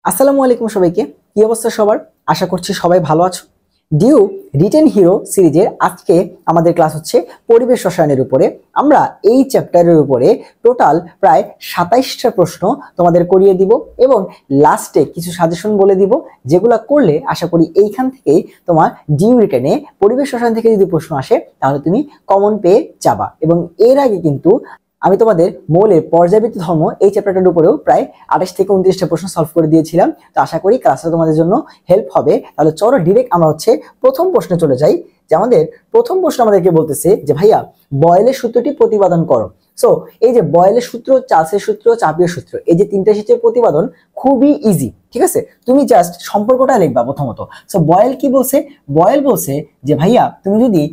আসসালামু আলাইকুম সবাইকে। কি অবস্থা সবার? আশা করছি সবাই ভালো আছো। ডিউ রিটেন হিরো সিরিজের আজকে আমাদের ক্লাস হচ্ছে পরিবেশ রসায়নের উপরে। আমরা এই চ্যাপ্টারের উপরে টোটাল প্রায় 27টা প্রশ্ন তোমাদের করিয়ে দিব এবং লাস্টে কিছু সাজেশন বলে দিব, যেগুলো করলে আশা করি এইখান থেকেই তোমার ডিউ রিটেনে পরিবেশ রসায়ন থেকে যদি প্রশ্ন আসে তাহলে তুমি কমন পেয়ে যাবা। এবং এর আগে কিন্তু আমি তোমাদের মৌলের পর্যায়বৃত্ত ধর্ম এই চ্যাপ্টারটার উপরেও প্রায় 28 থেকে 29টা প্রশ্ন সলভ করে দিয়েছিলাম। তো আশা করি ক্লাসটা তোমাদের জন্য হেল্প হবে। তাহলে চলো ডিরেক্ট আমরা হচ্ছে প্রথম প্রশ্নে চলে যাই। যে আমাদের প্রথম প্রশ্ন আমাদেরকে বলতেছে যে ভাইয়া বয়েলের সূত্রটি প্রতিপাদন করো। সো এই যে বয়েলের সূত্র, চার্লসের সূত্র, চাপীয় সূত্র, এই যে তিনটা সূত্রের প্রতিপাদন খুবই ইজি, ঠিক আছে? তুমি জাস্ট সম্পর্কটা লিখবা প্রথমত। সো বয়েল কি বলছে? বয়েল বলছে যে ভাইয়া তুমি যদি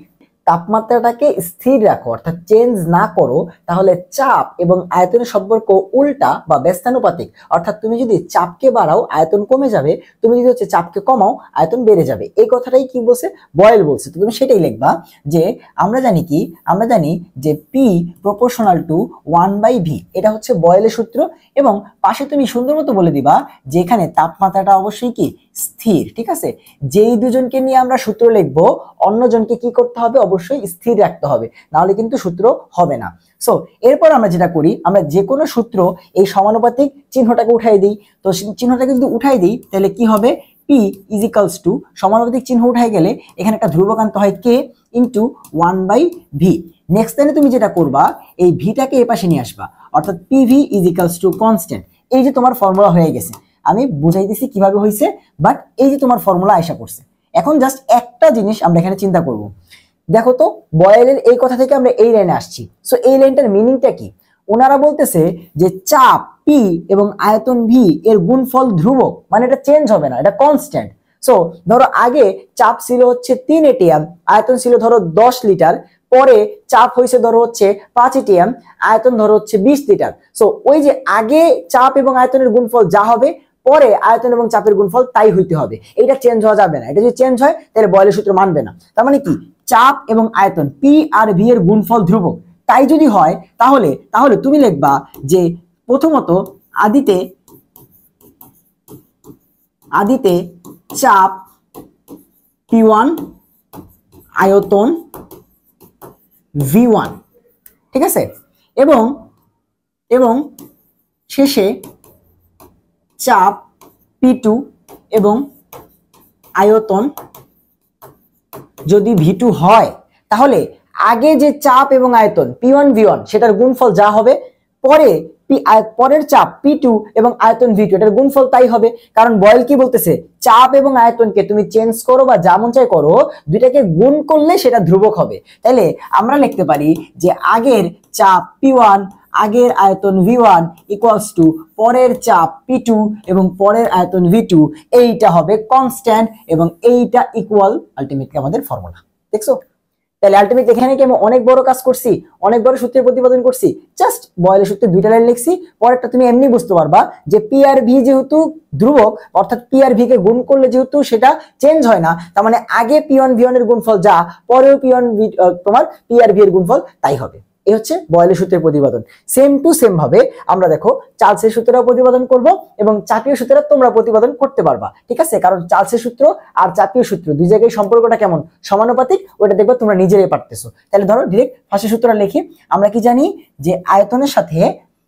তাপমাত্রাটাকে স্থির রাখো অর্থাৎ চেঞ্জ না করো তাহলে চাপ এবং আয়তনের সম্পর্ক উল্টা বা ব্যস্তানুপাতিক। অর্থাৎ তুমি যদি চাপকে বাড়াও আয়তন কমে যাবে, তুমি যদি হচ্ছে চাপকে কমাও আয়তন বেড়ে যাবে। এই কথাটাই কি বলছে? বয়েল বলছে। তো তুমি সেটাই লিখবা যে আমরা জানি কি, আমরা জানি যে পি প্রপোর্শনাল টু 1/v, এটা হচ্ছে বয়েলের সূত্র। এবং পাশে তুমি সুন্দর মতো বলে দিবা যে এখানে তাপমাত্রাটা অবশ্যই কি স্থির, ঠিক আছে? যেই দুজনকে নিয়ে আমরা সূত্র লিখবো অন্যজনকে কি করতে হবে? অবশ্যই স্থির রাখতে হবে, নাহলে কিন্তু সূত্র হবে না। সো এরপর আমরা যেটা করি, আমরা যে কোনো সূত্র এই সমানুপাতিক চিহ্নটাকে উঠাই দিই। তো চিহ্নটাকে যদি উঠাই দিই তাহলে কি হবে? P ইজিক্যালস টু সমানুপাতিক চিহ্ন উঠাই গেলে এখানে একটা ধ্রুবক আনতে হয় K ইন্টু 1/v। নেক্সট টাইমে তুমি যেটা করবা এই ভিটাকে এ পাশে নিয়ে আসবা, অর্থাৎ PV ইজিক্যালস টু কনস্ট্যান্ট। এই যে তোমার ফর্মুলা হয়ে গেছে, আমি বুঝাই দিছি কিভাবে হয়েছে, বাট এই যে তোমার ফর্মুলা আয়সা করছে। এখন জাস্ট একটা জিনিস আমরা এখানে চিন্তা করব। দেখো তো বয়েলের এই কথা থেকে আমরা এই লাইনে আসছি। সো এই লাইনটার মিনিংটা কি? ওনারা বলতেছে যে চাপ P এবং আয়তন V এর গুণফল ধ্রুবক, মানে এটা চেঞ্জ হবে না, এটা কনস্ট্যান্ট। সো ধরো আগে চাপ ছিল হচ্ছে 3 এটিএম, আয়তন ছিল ধরো 10 লিটার, পরে চাপ হয়েছে ধরো হচ্ছে 5 এটিএম, আয়তন ধরো হচ্ছে 20 লিটার। সো ওই যে আগে চাপ এবং আয়তনের গুণফল যা হবে পরে আয়তন এবং চাপের গুণফল তাই হইতে হবে, এটা চেঞ্জ হওয়া যাবে না। এটা যদি চেঞ্জ হয় তাহলে বয়েলের সূত্র মানবে না। তার মানে কি? চাপ এবং আয়তন P আর V এর গুণফল ধ্রুবক, তাই যদি হয় তাহলে তাহলে তুমি লিখবা যে প্রথমত আদিতে চাপ P1, আয়তন V1, ঠিক আছে? এবং এবং শেষে চাপ P2 এবং আয়তন যদি V2 হয় তাহলে আগে যে চাপ এবং আয়তন P1 V1 সেটার গুণফল যা হবে পরের চাপ P2 এবং আয়তন V2 এটার গুণফল তাই হবে। কারণ বয়েল কি বলতেছে? চাপ এবং আয়তনকে তুমি চেঞ্জ করো বা যেমন চাই করো, দুইটাকে গুণ করলে সেটা ধ্রুবক হবে। তাহলে আমরা লিখতে পারি যে আগের চাপ P1, আগের আয়তন V1 ইকুয়ালস টু পরের চাপ P2 এবং পরের আয়তন V2, এইটা হবে কনস্ট্যান্ট এবং এইটা ইকুয়াল আলটিমেটলি আমাদের ফর্মুলা। দেখছো? তাহলে আলটিমেটলি এখানে কি আমি অনেক বড় কাজ করছি, অনেক বড় সূত্রের প্রতিপাদন করছি। জাস্ট বয়েলের সূত্রে দুইটা লাইন লিখছি, পরেরটা তুমি এমনি বুঝতে পারবা যে P আর V যেহেতু ধ্রুবক, অর্থাৎ P আর V কে গুণ করলে যেহেতু সেটা চেঞ্জ হয় না, তার মানে আগে P1 V1 এর গুণফল যা, পরেও P1 V তোমার P আর V এর গুণফল তাই হবে। এই হচ্ছে বয়েলের সূত্রের প্রতিপাদন। সেম টু সেম ভাবে আমরা দেখো চার্লসের সূত্রটাও প্রতিপাদন করব এবং চাপীয় সূত্রটা তোমরা প্রতিপাদন করতে পারবা, ঠিক আছে? কারণ চার্লসের সূত্র আর চাপীয় সূত্র দুই জায়গায় সম্পর্কটা কেমন, সমানুপাতিক, ওটা দেখবে তোমরা নিজেরাই পারতেছো। তাহলে ধরো ডিরেক্ট ফার্স্টের সূত্রটা লিখি। আমরা কি জানি যে আয়তনের সাথে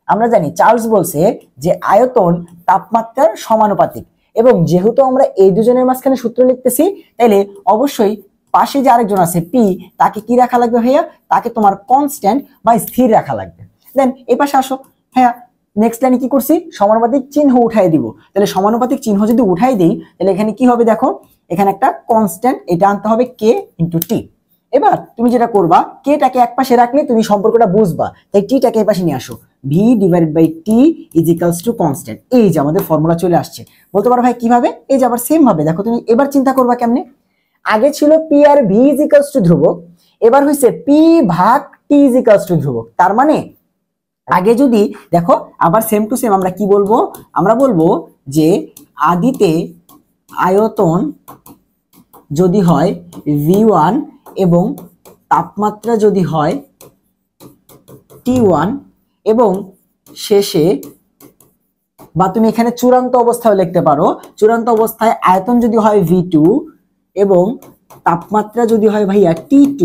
আমরা জানি চার্লস বলছে যে আয়তন তাপমাত্রার সমানুপাতিক, এবং যেহেতু আমরা এই দুজনের মাঝখানে সূত্র লিখতেছি তাহলে অবশ্যই পাশে যে আরেকজন আছে P, তাকে কি রাখা লাগবে ভাইয়া? তাকে তোমার কনস্ট্যান্ট বা স্থির রাখা লাগবে। দেন এই পাশে আসো ভাইয়া, নেক্সট লাইনে কি করছি? সমানুপাতিক চিহ্ন উঠাই দিব। তাহলে সমানুপাতিক চিহ্ন যদি উঠাই দিই তাহলে এখানে কি হবে? দেখো এখানে একটা কনস্ট্যান্ট, এটা আনতে হবে K ইন্টু টি। এবার তুমি যেটা করবা, Kটাকে এক পাশে রাখলে তুমি সম্পর্কটা বুঝবা, তাই Tটাকে এই পাশে নিয়ে আসো। V divided by T is equals to constant. এই যে আমাদের ফর্মুলা চলে আসছে। বলতে পারো ভাই কিভাবে? এই যে আবার সেম ভাবে দেখো, তুমি এবার চিন্তা করবা কেমনে। আগে ছিল P আর V ইজিক্যালস টু ধ্রুবক, এবার হইছে P ভাগ T ইজিক্যালস টু ধ্রুবক। তার মানে আগে যদি দেখো আবার সেম টু সেম আমরা কি বলবো? আমরা বলবো যে আদিতে আয়তন যদি হয় V1 এবং তাপমাত্রা যদি হয় T1 এবং শেষে বা তুমি এখানে চূড়ান্ত অবস্থায় লিখতে পারো। চূড়ান্ত অবস্থায় আয়তন যদি হয় V2 এবং তাপমাত্রা যদি হয় ভাইয়া T2,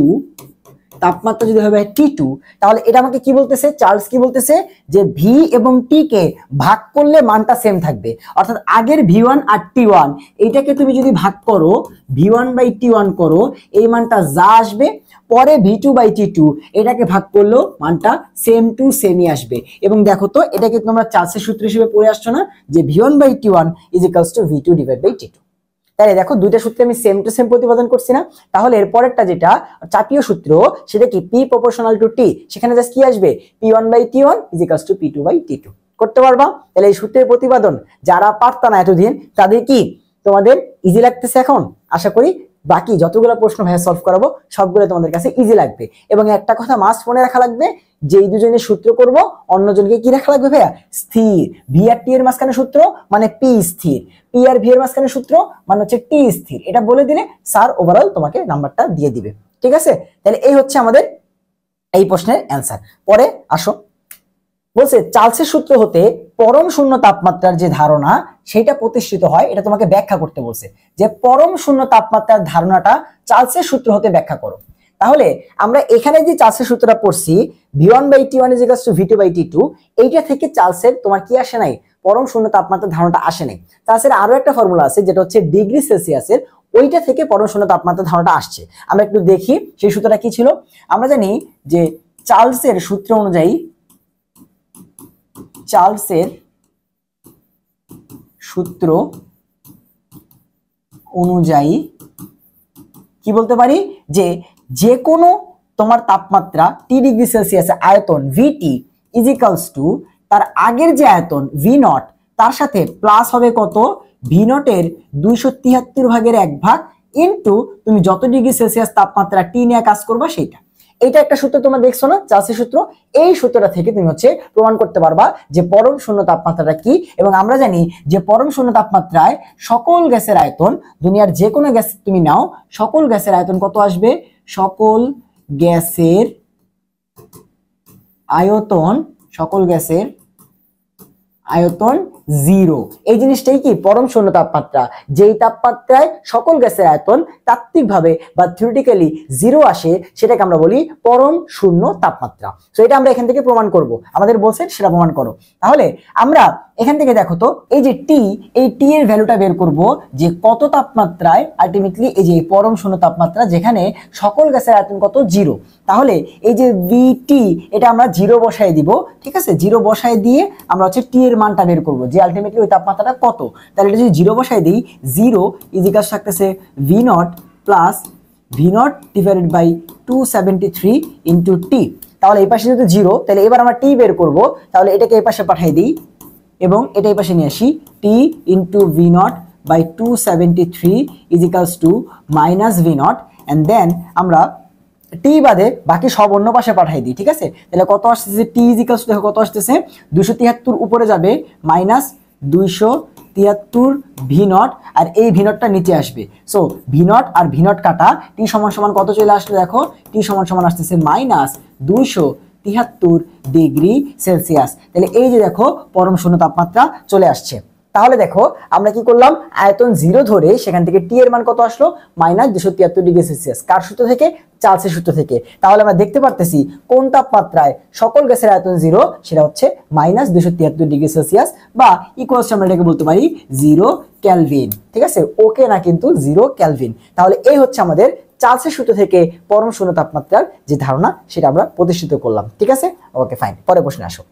তাপমাত্রা যদি হবে T2, তাহলে এটা আমাকে কি বলতেছে, চার্লস কি বলতেছে যে V এবং T কে ভাগ করলে মানটা সেম থাকবে। অর্থাৎ আগের V1 আর T1 এইটাকে তুমি যদি ভাগ করো V1/T1 করো, এই মানটা যা আসবে, পরে V2/T2 এটাকে ভাগ করলেও মানটা সেম টু সেমই আসবে। এবং দেখো তো এটাকে তোমরা চার্লসের সূত্র হিসেবে পড়ে আসছো না, যে V1/T1 = V2/T2। তাহলে দেখো দুইটা সূত্রে আমি সেম টু সেম প্রতিপাদন করছি না। তাহলে এর পরেরটা যেটা চাপীয় সূত্র, সেটা কি P proportional to T, সেখানে জাস্ট কি আসবে P1/T1 = P2/T2 করতে পারবা। তাহলে এই সূত্রের প্রতিপাদন যারা পারতা না এতদিন, তাদের কি তোমাদের ইজি লাগতেছে এখন? আশা করি বাকি যতগুলো প্রশ্ন ভাইয়া সলভ করাবো সবগুলো তোমাদের কাছে ইজি লাগবে। এবং একটা কথা মাস্ট মনে রাখা লাগবে, যেই দুজনের সূত্র করব অন্যজনকে কি রাখা লাগবে ভাইয়া, স্থির। ভি আর টি এর মাঝখানে সূত্র মানে পি স্থির, পি আর ভি এর মাঝখানে সূত্র মানে হচ্ছে টি স্থির। এটা বলে দিলে স্যার ওভারঅল তোমাকে নাম্বারটা দিয়ে দিবে। ঠিক আছে, তাহলে এই হচ্ছে আমাদের এই প্রশ্নের অ্যান্সার। পরে আসো, বলছে চার্লসের সূত্র হতে পরম শূন্য তাপমাত্রার যে ধারণা সেটা প্রতিষ্ঠিত হয়। এটা তোমাকে ব্যাখ্যা করতে বলছে, যে পরম শূন্য তাপমাত্রার ধারণাটা চার্লসের সূত্র হতে ব্যাখ্যা করো। তাহলে আমরা এখানে যে চার্লসের সূত্রটা পড়ছি V1/T1 = V2/T2, এইটা থেকে চার্লসের তোমার কি আসে নাই, পরম শূন্য তাপমাত্রার ধারণাটা আসে নাই। চার্লসের আরো একটা ফর্মুলা আছে যেটা হচ্ছে ডিগ্রি সেলসিয়াসের, ওইটা থেকে পরম শূন্য তাপমাত্রার ধারণাটা আসছে। আমরা একটু দেখি সেই সূত্রটা কি ছিল। আমরা জানি যে চার্লসের সূত্র অনুযায়ী, চার্লসের সূত্র অনুযায়ী কি বলতে পারি, যে কোনো তোমার তাপমাত্রা T ডিগ্রি সেলসিয়াসে আয়তন VT = তার আগের যে আয়তন V0 তার সাথে প্লাস হবে কত, V0 এর 273/1 ইনটু তুমি যত ডিগ্রি সেলসিয়াস তাপমাত্রা T নিয়ে কাজ করবা সেইটা। এইটা একটা সূত্র তোমরা দেখছো না, চার্লসের সূত্র। এই সূত্রটা থেকে তুমি হচ্ছে প্রমাণ করতে পারবা যে পরম শূন্য তাপমাত্রাটা কি। এবং আমরা জানি যে পরম শূন্য তাপমাত্রায় সকল গ্যাসের আয়তন, দুনিয়ার যে কোনো গ্যাস তুমি নাও, সকল গ্যাসের আয়তন কত আসবে, সকল গ্যাসের আয়তন, সকল গ্যাসের আয়তন 0। এই জিনিসটাই কি পরম শূন্য তাপমাত্রা, যেই তাপমাত্রায় সকল গ্যাসের আয়তন তাত্ত্বিকভাবে বা থিওরিটিক্যালি 0 আসে, সেটাকে আমরা বলি পরম শূন্য তাপমাত্রা। তো এটা আমরা এখান থেকে প্রমাণ করব, আমাদের বলছে সেটা প্রমাণ করো। তাহলে আমরা এখান থেকে দেখো তো, এই যে টি, এই টি এর ভ্যালুটা বের করব, যে কত তাপমাত্রায় আলটিমেটলি এই যে পরম শূন্য তাপমাত্রা যেখানে সকল গ্যাসের আয়তন কত, 0। তাহলে এই যে VT এটা আমরা 0 বসায় দিব। ঠিক আছে, 0 বসায় দিয়ে আমরা হচ্ছে টি এর মানটা বের করব, যে আলটিমেটলি ওই তাপমাত্রাটা কত। তাহলে এটা যদি 0 বসায় দিই, 0 = থাকতেছে V0 plus V0 / 273 into T. তাহলে এই পাশে যেহেতু 0, তাহলে এবার আমরা টি বের করব। তাহলে এটাকে এই পাশে পাঠিয়ে দিই এবং এটা এই পাশে নিয়ে আসি, T into V0/273 = -V0, and then আমরা টি বাদে বাকি সব অন্য পাশে পাঠিয়ে দিই। ঠিক আছে, তাহলে কত আসতেছে, T = দেখো কত আসতেছে, 273 উপরে যাবে -273 V0, আর এই V0টা নিচে আসবে। সো V0 আর V0 কাটা, T সমান কত চলে আসলো, দেখো T সমান আসতেছে -273 ডিগ্রি সেলসিয়াস। তাহলে এই যে দেখো পরম শূন্য তাপমাত্রা চলে আসছে। তাহলে দেখো আমরা কি করলাম, আয়তন 0 ধরে সেখান থেকে টি এর মান কত আসলো, -273 ডিগ্রি সেলসিয়াস। কার সূত্র থেকে, চার্লসের সূত্র থেকে। তাহলে আমরা দেখতে পারতেছি কোন তাপমাত্রায় সকল গ্যাসের আয়তন 0, সেটা হচ্ছে -273 ডিগ্রি সেলসিয়াস, বা ইকুয়ালস আমরা এটাকে বলতে পারি 0 কেলভিন। ঠিক আছে, ওকে না কিন্তু 0 কেলভিন। তাহলে এই হচ্ছে আমাদের চার্লসের সূত্র থেকে পরম শূন্য তাপমাত্রার যে ধারণা সেটা আমরা প্রতিষ্ঠিত করলাম। ঠিক আছে, ওকে ফাইন। পরের প্রশ্নে আসো,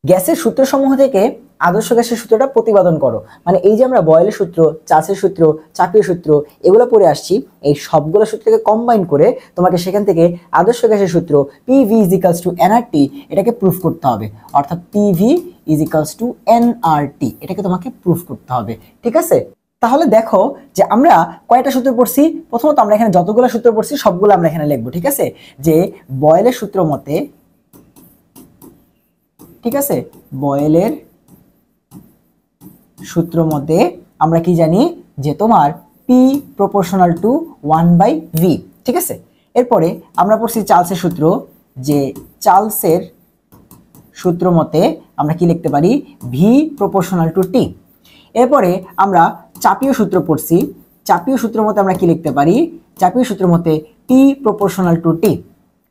গ্যাসের সূত্রসমূহ থেকে আদর্শ গ্যাসের সূত্রটা প্রতিপাদন করো। মানে এই যে আমরা বয়েলের সূত্র, চার্লসের সূত্র, চাপীয় সূত্র এগুলো পড়ে আসছি, এই সবগুলো সূত্রকে কম্বাইন করে তোমাকে সেখান থেকে আদর্শ গ্যাসের সূত্র PV = nRT এটাকে প্রুফ করতে হবে। অর্থাৎ PV = nRT এটাকে তোমাকে প্রুফ করতে হবে। ঠিক আছে, তাহলে দেখো যে আমরা কয়টা সূত্র পড়ছি। প্রথমত আমরা এখানে যতগুলো সূত্র পড়ছি সবগুলো আমরা এখানে লিখবো। ঠিক আছে, যে বয়েলের সূত্র মতে, ঠিক আছে, বয়েলের সূত্র মতে আমরা কি জানি, যে তোমার P proportional to 1/V। ঠিক আছে, এরপরে আমরা পড়ছি চার্লসের সূত্র, যে চার্লসের সূত্র মতে আমরা কি লিখতে পারি ভি প্রপোর্শনাল টু টি। এরপরে আমরা চাপীয় সূত্র পড়ছি, চাপীয় সূত্র মতে আমরা কি লিখতে পারি, চাপীয় সূত্র মতে টি প্রপোর্শনাল টু টি,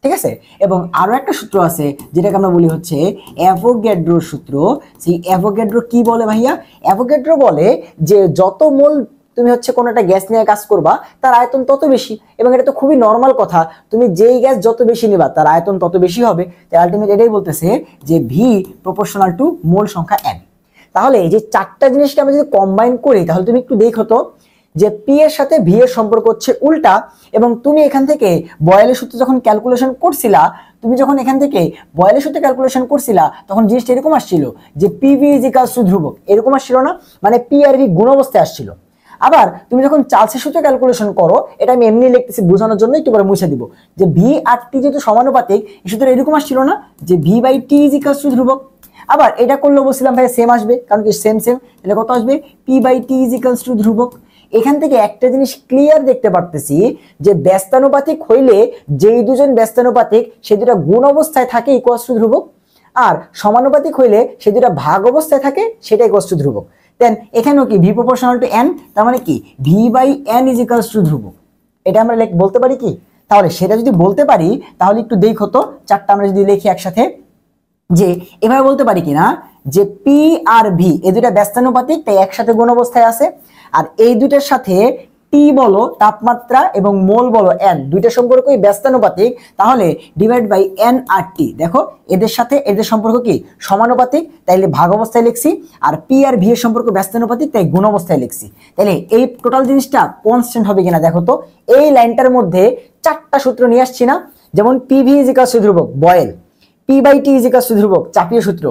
ঠিক আছে। এবং আরো একটা সূত্র আছে যেটাকে আমরা বলি হচ্ছে অ্যাভোগাড্রোর সূত্র। সেই অ্যাভোগাড্রো কি বলে ভাইয়া, অ্যাভোগাড্রো বলে যে যত মোল তুমি হচ্ছে কোনো একটা গ্যাস নিয়ে কাজ করবা তার আয়তন তত বেশি, এবং এটা তো খুবই নর্মাল কথা, তুমি যেই গ্যাস যত বেশি নিবা তার আয়তন তত বেশি হবে। তাই আলটিমেট এটাই বলতেছে যে ভি প্রপোর্শনাল টু মোল সংখ্যা n। তাহলে এই যে চারটা জিনিসকে আমরা যদি কম্বাইন করি তাহলে তুমি একটু দেখো তো যে পি এর সাথে ভি এর সম্পর্ক হচ্ছে উল্টা, এবং তুমি এখান থেকে বয়েলের সূত্রে যখন ক্যালকুলেশন করছিলা, তুমি যখন এখান থেকে বয়েলের সূত্রে ক্যালকুলেশন করছিলা তখন জিনিসটা এরকম আসছিল যে পিভি ইজ ইকুয়ালস টু ধ্রুবক, এরকম আসছিল না, মানে পি আর ভি গুণ অবস্থায় আসছিল। আবার তুমি যখন চার্লসের সূত্রে ক্যালকুলেশন করো, এটা আমি এমনি লিখতেছি বোঝানোর জন্য, একটু পরে মুছে দিব, যে ভি আর টি যেহেতু সমানুপাতিক, এই সূত্রে এরকম আসছিল না যে V by T is equals to ধ্রুবক। আবার এটা করলে বলছিলাম ভাই সেম আসবে, কারণ কি সেম সেম, তাহলে কত আসবে P by T is equals to ধ্রুবক। এখান থেকে একটা জিনিস ক্লিয়ার দেখতে পারতেছি যে ব্যস্তানুপাতিক হইলে যেই দুজন ব্যস্তানুপাতিক সে দুটা গুণ অবস্থায় থাকে ইকুয়ালস টু ধ্রুবক, আর সমানুপাতিক হইলে সে দুটা ভাগ অবস্থায় থাকে সেটা ইকুয়ালস টু ধ্রুবক। দেন এখানেও কি ভি প্রপোর্শনাল টু এন, তার মানে কি V by N is equals to ধ্রুবক, এটা আমরা বলতে পারি কি? তাহলে সেটা যদি বলতে পারি তাহলে একটু দেখো তো চারটা আমরা যদি লিখি একসাথে, যে এভাবে বলতে পারি কিনা যে পি আর ভি এই দুটা ব্যস্তানুপাতিক, তাই একসাথে গুণ অবস্থায় আছে, আর এই দুটার সাথে টি বলো তাপমাত্রা এবং মোল বলো এন, দুইটা সম্পর্কই ব্যস্তানুপাতিক, তাহলে ডিভাইড বাই এন আর টি। দেখো এদের সাথে এদের সম্পর্ক কি সমানুপাতিক, তাইলে ভাগ অবস্থায় লিখছি, আর পি আর ভি এর সম্পর্ক ব্যস্তানুপাতিক, তাই গুণ অবস্থায় লিখছি। তাহলে এই টোটাল জিনিসটা কনস্ট্যান্ট হবে কিনা দেখো তো, এই লাইনটার মধ্যে চারটা সূত্র নিয়ে আসছি না, যেমন পিভি ইজ ইকুয়ালস টু ধ্রুবক Boyle, P by T is equals to ধ্রুবক চাপীয় সূত্র,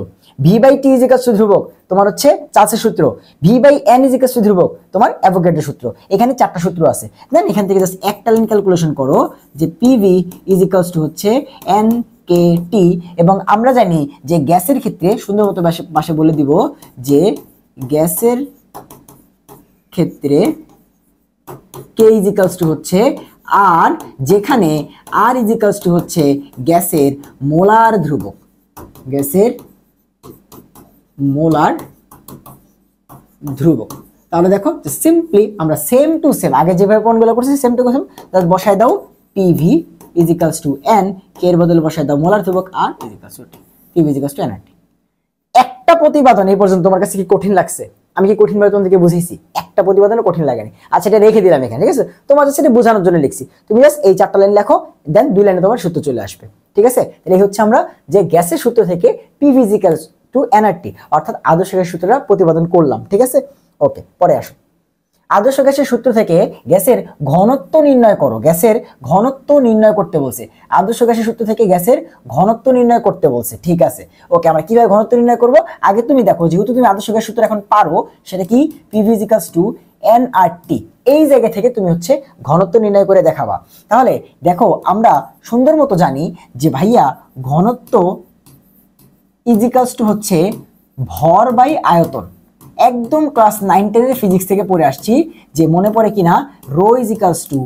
V by T is equals to ধ্রুবক তোমার হচ্ছে চার্লসের সূত্র, V by N is equals to ধ্রুবক তোমার অ্যাভোগাড্রোর সূত্র। এখানে চারটা সূত্র আছে। দেন এখান থেকে জাস্ট একটা লাইন ক্যালকুলেশন করো যে পিভি ইজ ইকুয়ালস টু হচ্ছে এন কে টি, এবং আমরা জানি যে গ্যাসের ক্ষেত্রে সুন্দর মতো পাশে বলে দিব যে গ্যাসের ক্ষেত্রে কে ইজ ইকুয়ালস টু হচ্ছে আর, যেখানে আর ইজ ইকুয়ালস টু হচ্ছে গ্যাসের মোলার ধ্রুবক, গ্যাসের মোলার ধ্রুবক। তাহলে দেখো সিম্পলি আমরা সেম টু সেম আগে যেভাবে প্রমাণগুলো করছি সেম টু সেম জাস্ট বসায় দাও PV is equals to N, K এর বদলে বসায় দাও মোলার ধ্রুবক, আর is equals to T, PV is equals to N R T. একটা প্রতিপাদন এই পর্যন্ত তোমার কাছে কি কঠিন লাগছে? আমি কি কঠিন ভাবে তোমাদেরকে বুঝিয়েছি? একটা প্রতিপাদনও কঠিন লাগেনি। আচ্ছা এটা রেখে দিলাম এখানে, ঠিক আছে, তোমার সেটা বোঝানোর জন্য লিখছি। তুমি জাস্ট এই চারটা লাইন লেখো, দেন দুই লাইনে তোমার সূত্র চলে আসবে, ঠিক আছে। তাহলে হচ্ছে আমরা যে গ্যাসের সূত্র থেকে PV is equals two nRT অর্থাৎ আদর্শ গ্যাসের সূত্রটা প্রতিপাদন করলাম, ঠিক আছে। ওকে, পরে আসো। আদর্শ গ্যাসের সূত্র থেকে গ্যাসের ঘনত্ব নির্ণয় করো, গ্যাসের ঘনত্ব নির্ণয় করতে বলছে। আদর্শ গ্যাসের সূত্র থেকে গ্যাসের ঘনত্ব নির্ণয় করতে বলছে, ঠিক আছে। ওকে, আমরা কিভাবে ঘনত্ব নির্ণয় করব? আগে তুমি দেখো, যেহেতু তুমি আদর্শ গ্যাসের সূত্র এখন পারো, সেটা কি PV is equals two nRT, এই জায়গা থেকে তুমি হচ্ছে ঘনত্ব নির্ণয় করে দেখাবা। তাহলে দেখো আমরা সুন্দর মতো জানি যে ভাইয়া ঘনত্ব ইজ ইকুয়ালস টু হচ্ছে ভর বাই আয়তন। একদম ক্লাস 9-10 ফিজিক্স থেকে পড়ে আসছি, যে মনে পড়ে কিনা, rho is equals to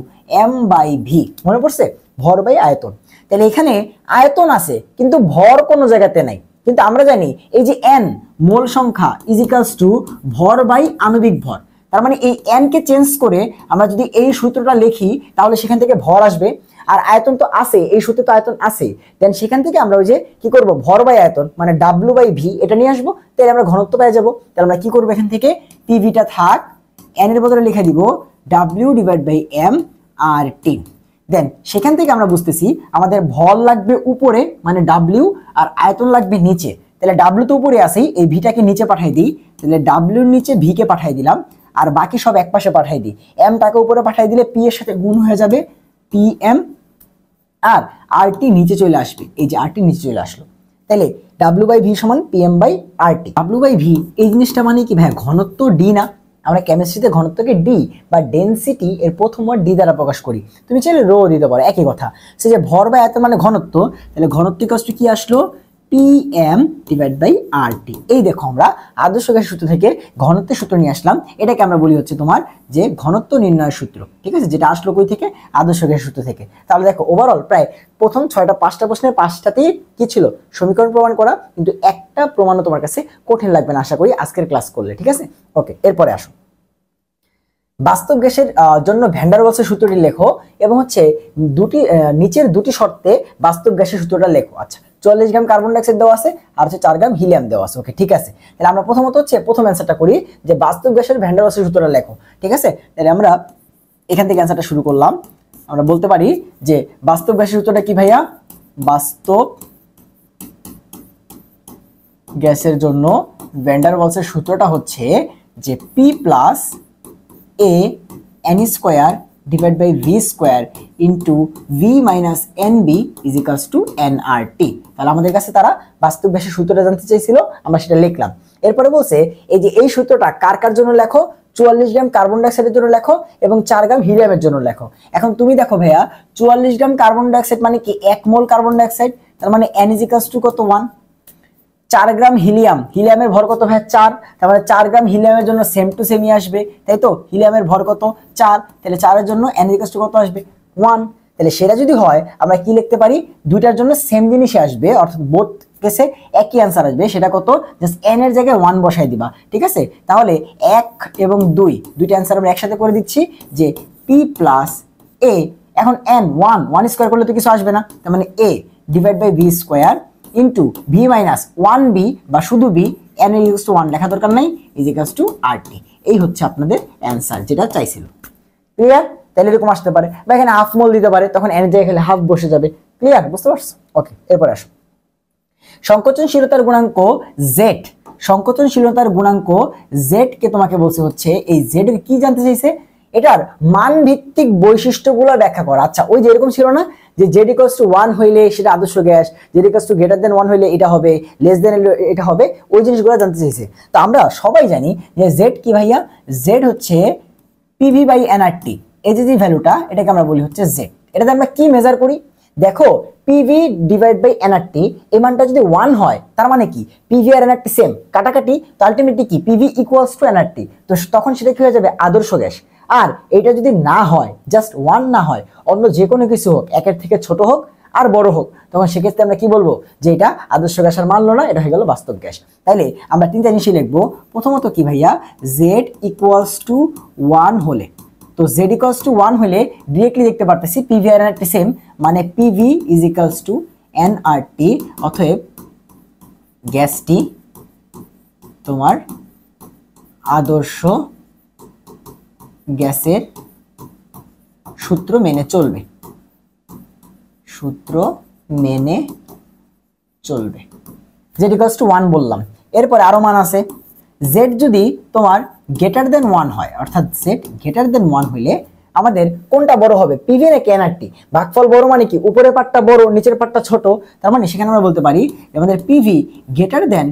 M by V, মনে পড়ছে? ভর বাই আয়তন। তাহলে এখানে আয়তন আছে কিন্তু ভর কোনো জায়গাতে নাই, কিন্তু আমরা জানি এই যে এন মোল সংখ্যা ইজ ইকুয়ালস টু ভর বাই আণবিক ভর। তার মানে এই এন কে চেঞ্জ করে আমরা যদি এই সূত্রটা লিখি তাহলে সেখান থেকে ভর আসবে, আর আয়তন তো আছে, এই সূত্রে তো আয়তন আছে। দেন সেখান থেকে আমরা ওই যে কি করব, ভর বাই আয়তন মানে ডাব্লিউ বাই ভি এটা নিয়ে আসবো, তাহলে আমরা ঘনত্ব পেয়ে যাবো। তাহলে আমরা কি করবো, এখান থেকে পিভিটা থাক, এন এর বদলে লিখে দিব W divide by M R টি। দেন সেখান থেকে আমরা বুঝতেছি আমাদের ভর লাগবে উপরে মানে ডাব্লিউ, আর আয়তন লাগবে নিচে। তাহলে ডাব্লিউ তো উপরে আসেই, এই ভিটাকে নিচে পাঠাই দিই, তাহলে ডাব্লিউর নিচে ভি কে পাঠাই দিলাম, আর বাকি সব এক পাশে পাঠাই দিই। এম টাকে উপরে পাঠাই দিলে পি এর সাথে গুণ হয়ে যাবে পি এম, আর আরটি নিচে চলে আসবে, এই যে আরটি নিচে চলে আসলো। তাহলে ডাব্লিউ বাই ভি সমান P M by RT. W by V এই জিনিসটা মানে কি ভাই, ঘনত্ব ডি না? আমরা কেমিস্ট্রিতে ঘনত্বকে ডি বা ডেনসিটি এর প্রথম ওয়ার্ড ডি দ্বারা প্রকাশ করি, তুমি চাইলে রো দিতে পারো, একই কথা। সে যে ভর বা আয়তন মানে ঘনত্ব, তাহলে ঘনত্ব ইকুয়ালস টু কি আসলো, PM ডিভাইড বাই RT। এই দেখো আমরা আদর্শ গ্যাসের সূত্র থেকে ঘনত্বের সূত্র নিয়ে আসলাম, এটাকে আমরা বলি হচ্ছে তোমার যে ঘনত্ব নির্ণয়ের সূত্র, ঠিক আছে, যেটা আসলো কই থেকে, আদর্শ গ্যাসের সূত্র থেকে। তাহলে দেখো ওভারঅল প্রায় প্রথম 5টা প্রশ্নের 5টাতেই কি ছিল, সমীকরণ প্রমাণ করা, কিন্তু একটা প্রমাণও তোমার কাছে কঠিন লাগবে না আশা করি আজকের ক্লাস করলে, ঠিক আছে। ওকে, এরপরে আসো, বাস্তব গ্যাসের জন্য ভ্যান ডার ওয়ালসের সূত্রটি লেখো এবং হচ্ছে নিচের দুটি শর্তে বাস্তব গ্যাসের সূত্রটা লেখো। আচ্ছা, 44 গ্রাম কার্বন ডাইঅক্সাইড দেওয়া আছে আর হচ্ছে 4 গ্রাম হিলিয়াম দেওয়া আছে। ওকে, ঠিক আছে, তাহলে আমরা প্রথমত হচ্ছে প্রথম অ্যান্সারটা করি যে বাস্তব গ্যাসের ভ্যান ডার ওয়ালসের সূত্রটা লেখো, ঠিক আছে। তাহলে আমরা এখান থেকে অ্যান্সারটা শুরু করলাম। আমরা বলতে পারি যে বাস্তব গ্যাসের সূত্রটা কি ভাইয়া, বাস্তব গ্যাসের জন্য ভ্যান ডার ওয়ালসের সূত্রটা হচ্ছে যে P plus A n square divide by V square into V minus NB is equals to nRT। তাহলে আমাদের কাছে তারা বাস্তব গ্যাসের সূত্রটা জানতে চাইছিল, আমরা সেটা লিখলাম। এরপরে বলছে এই যে এই সূত্রটা কার কার জন্য লেখো, 44 গ্রাম কার্বন ডাইঅক্সাইডের জন্য লেখো এবং 4 গ্রাম হিলিয়ামের জন্য লেখো। এখন তুমি দেখো ভাইয়া 44 গ্রাম কার্বন ডাইঅক্সাইড মানে কি 1 মোল কার্বন ডাইঅক্সাইড, তার মানে n ইজ ইকালস টু কত 1। 4 গ্রাম হিলিয়াম, হিলিয়ামের ভর কত ভাই 4, তার মানে 4 গ্রাম হিলিয়ামের জন্য সেম টু সেমই আসবে, তাই তো, হিলিয়ামের ভর কত 4, তাহলে 4 এর জন্য n ইকুয়াল টু কত আসবে 1। তাহলে সেটা যদি হয় আমরা কি লিখতে পারি, দুইটার জন্য সেম জিনিসই আসবে, অর্থাৎ বোথ কেসে একই অ্যান্সার আসবে, সেটা কত, জাস্ট n এর জায়গায় 1 বসাই দিবা, ঠিক আছে। তাহলে 1 এবং 2 দুইটা অ্যান্সার আমরা একসাথে করে দিচ্ছি যে P প্লাস A, এখন n 1 স্কোয়ার করলে তো কিছু আসবে না, তার মানে A divide by V square into V minus 1B বা শুধু B, n ইকুয়ালস টু 1 লেখা দরকার নাই, ইজ ইকুয়ালস টু RT। এই হচ্ছে আপনাদের অ্যান্সার যেটা চাইছিল। ক্লিয়ার? তাহলে এরকম আসতে পারে বা এখানে হাফ মোল দিতে পারে, তখন n এর জায়গায় খালি হাফ বসে যাবে। ক্লিয়ার? বুঝতে পারছো? ওকে, এরপর আসো, সংকোচনশীলতার গুণাঙ্ক Z, সংকোচনশীলতার গুণাঙ্ক Z কে তোমাকে বলছে হচ্ছে এই Z এর কি জানতে চাইছে, এটার মান ভিত্তিক বৈশিষ্ট্যগুলো ব্যাখ্যা করা। আচ্ছা, ওই যে এরকম ছিল না যে Z ইকুয়ালস টু 1 হইলে সেটা আদর্শ gas, Z equals to greater than 1 হইলে এটা হবে, লেস দেন এটা হবে, ওই জিনিসগুলো জানতে চাইছে। তো আমরা সবাই জানি যে Z কি ভাইয়া, Z হচ্ছে PV বাই nRT, এই যে ভ্যালুটা এটাকে আমরা বলি হচ্ছে Z। এটাতে আমরা কি মেজার করি, দেখো PV ডিভাইড বাই nRT, এই মানটা যদি 1 হয় তার মানে কি PV আর nRT সেম, কাটাকাটি, তো আলটিমেটলি কি PV ইকুয়ালস টু nRT, তো তখন সেটা কি হয়ে যাবে আদর্শ গ্যাস। আর এটা যদি না হয়, জাস্ট 1 না হয়, অন্য যে কোনো কিছু হোক, একের থেকে ছোট হোক আর বড় হোক, তখন সেক্ষেত্রে আমরা কি বলবো যে এটা আদর্শ গ্যাস আর মানলো না, এটা হয়ে গেল বাস্তব গ্যাস। তাইলে আমরা তিনটা জিনিসই লিখবো। প্রথমত কি ভাইয়া, Z ইকুয়ালস টু 1 হলে, তো Z ইকুয়ালস টু 1 হলে ডিরেক্টলি দেখতে পারতেছি PV আর nRT সেম, মানে PV is equals two nRT, অতএব গ্যাসটি তোমার আদর্শ গ্যাসের সূত্র মেনে চলবে, সূত্র মেনে চলবে। Z ইকুয়ালস টু 1 বললাম। এরপরে আরো মান আছে, Z যদি তোমার গ্রেটার দেন 1 হয়, অর্থাৎ Z গ্রেটার দেন 1 হইলে আমাদের কোনটা বড় হবে, PV নাকি nRT? ভাগফল বড় মানে কি উপরের পার্টটা বড় নিচের পার্টটা ছোট, তার মানে সেখানে আমরা বলতে পারি আমাদের PV গ্রেটার দেন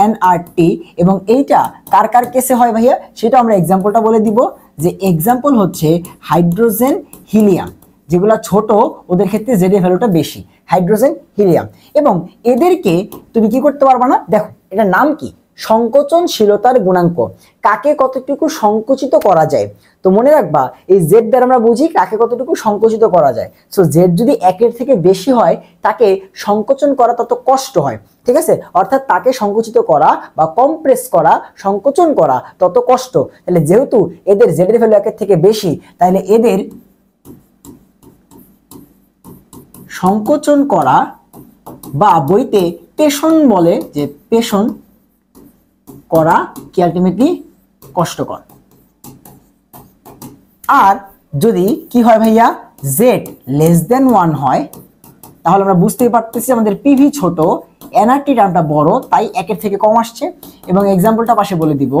nRT। এবং এইটা কার কার কেসে হয় ভাইয়া, সেটা আমরা এক্সাম্পলটা বলে দিব, যে এক্সাম্পল হচ্ছে হাইড্রোজেন হিলিয়াম, যেগুলো ছোট ওদের ক্ষেত্রে Z এর ভ্যালুটা বেশি, হাইড্রোজেন হিলিয়াম। এবং এদেরকে তুমি কি করতে পারবা না, দেখো এটার নাম কি, সংকোচনশীলতার গুণাঙ্ক, কাকে কতটুকু সংকুচিত করা যায়। তো মনে রাখবা এই Z দ্বারা আমরা বুঝি কাকে কতটুকু সংকুচিত করা যায়। সো Z যদি 1 এর থেকে বেশি হয় তাকে সংকোচন করা তত কষ্ট হয়, ঠিক আছে, অর্থাৎ তাকে সংকুচিত করা বা কম্প্রেস করা, সংকোচন করা তত কষ্ট। তাহলে যেহেতু এদের Z এর ভ্যালু 1 এর থেকে বেশি, তাহলে এদের সংকোচন করা বা বইতে পেষণ বলে, যে পেষণ করা কি আলটিমেটলি কষ্টকর। আর যদি কি হয় ভাইয়া, Z লেস দেন 1 হয়, তাহলে আমরা বুঝতেই পারতেছি আমাদের PV ছোট, nRT টার্মটা বড়, তাই 1 এর থেকে কম আসছে। এবং এক্সাম্পলটা পাশে বলে দিব,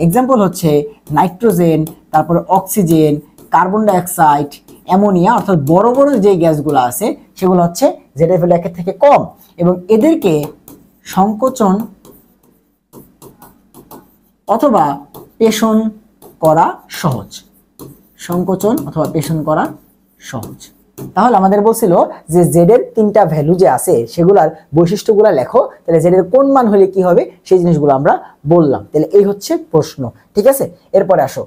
এক্সাম্পল হচ্ছে নাইট্রোজেন, তারপরে অক্সিজেন, কার্বন ডাইঅক্সাইড, অ্যামোনিয়া, অর্থাৎ বড় বড় যে গ্যাসগুলো আছে সেগুলো হচ্ছে Z এর ভ্যালু 1 এর থেকে কম, এবং এদেরকে সংকোচন অথবা পেষণ করা সহজ, সংকোচন অথবা পেষণ করা সহজ। তাহলে আমাদের বলছিল যে জেড এর তিনটা ভ্যালু যে আছে সেগুলার বৈশিষ্ট্যগুলো লেখো, তাহলে জেড এর কোন মান হলে কি হবে সেই জিনিসগুলো আমরা বললাম। তাহলে এই হচ্ছে প্রশ্ন, ঠিক আছে। এরপরে আসো,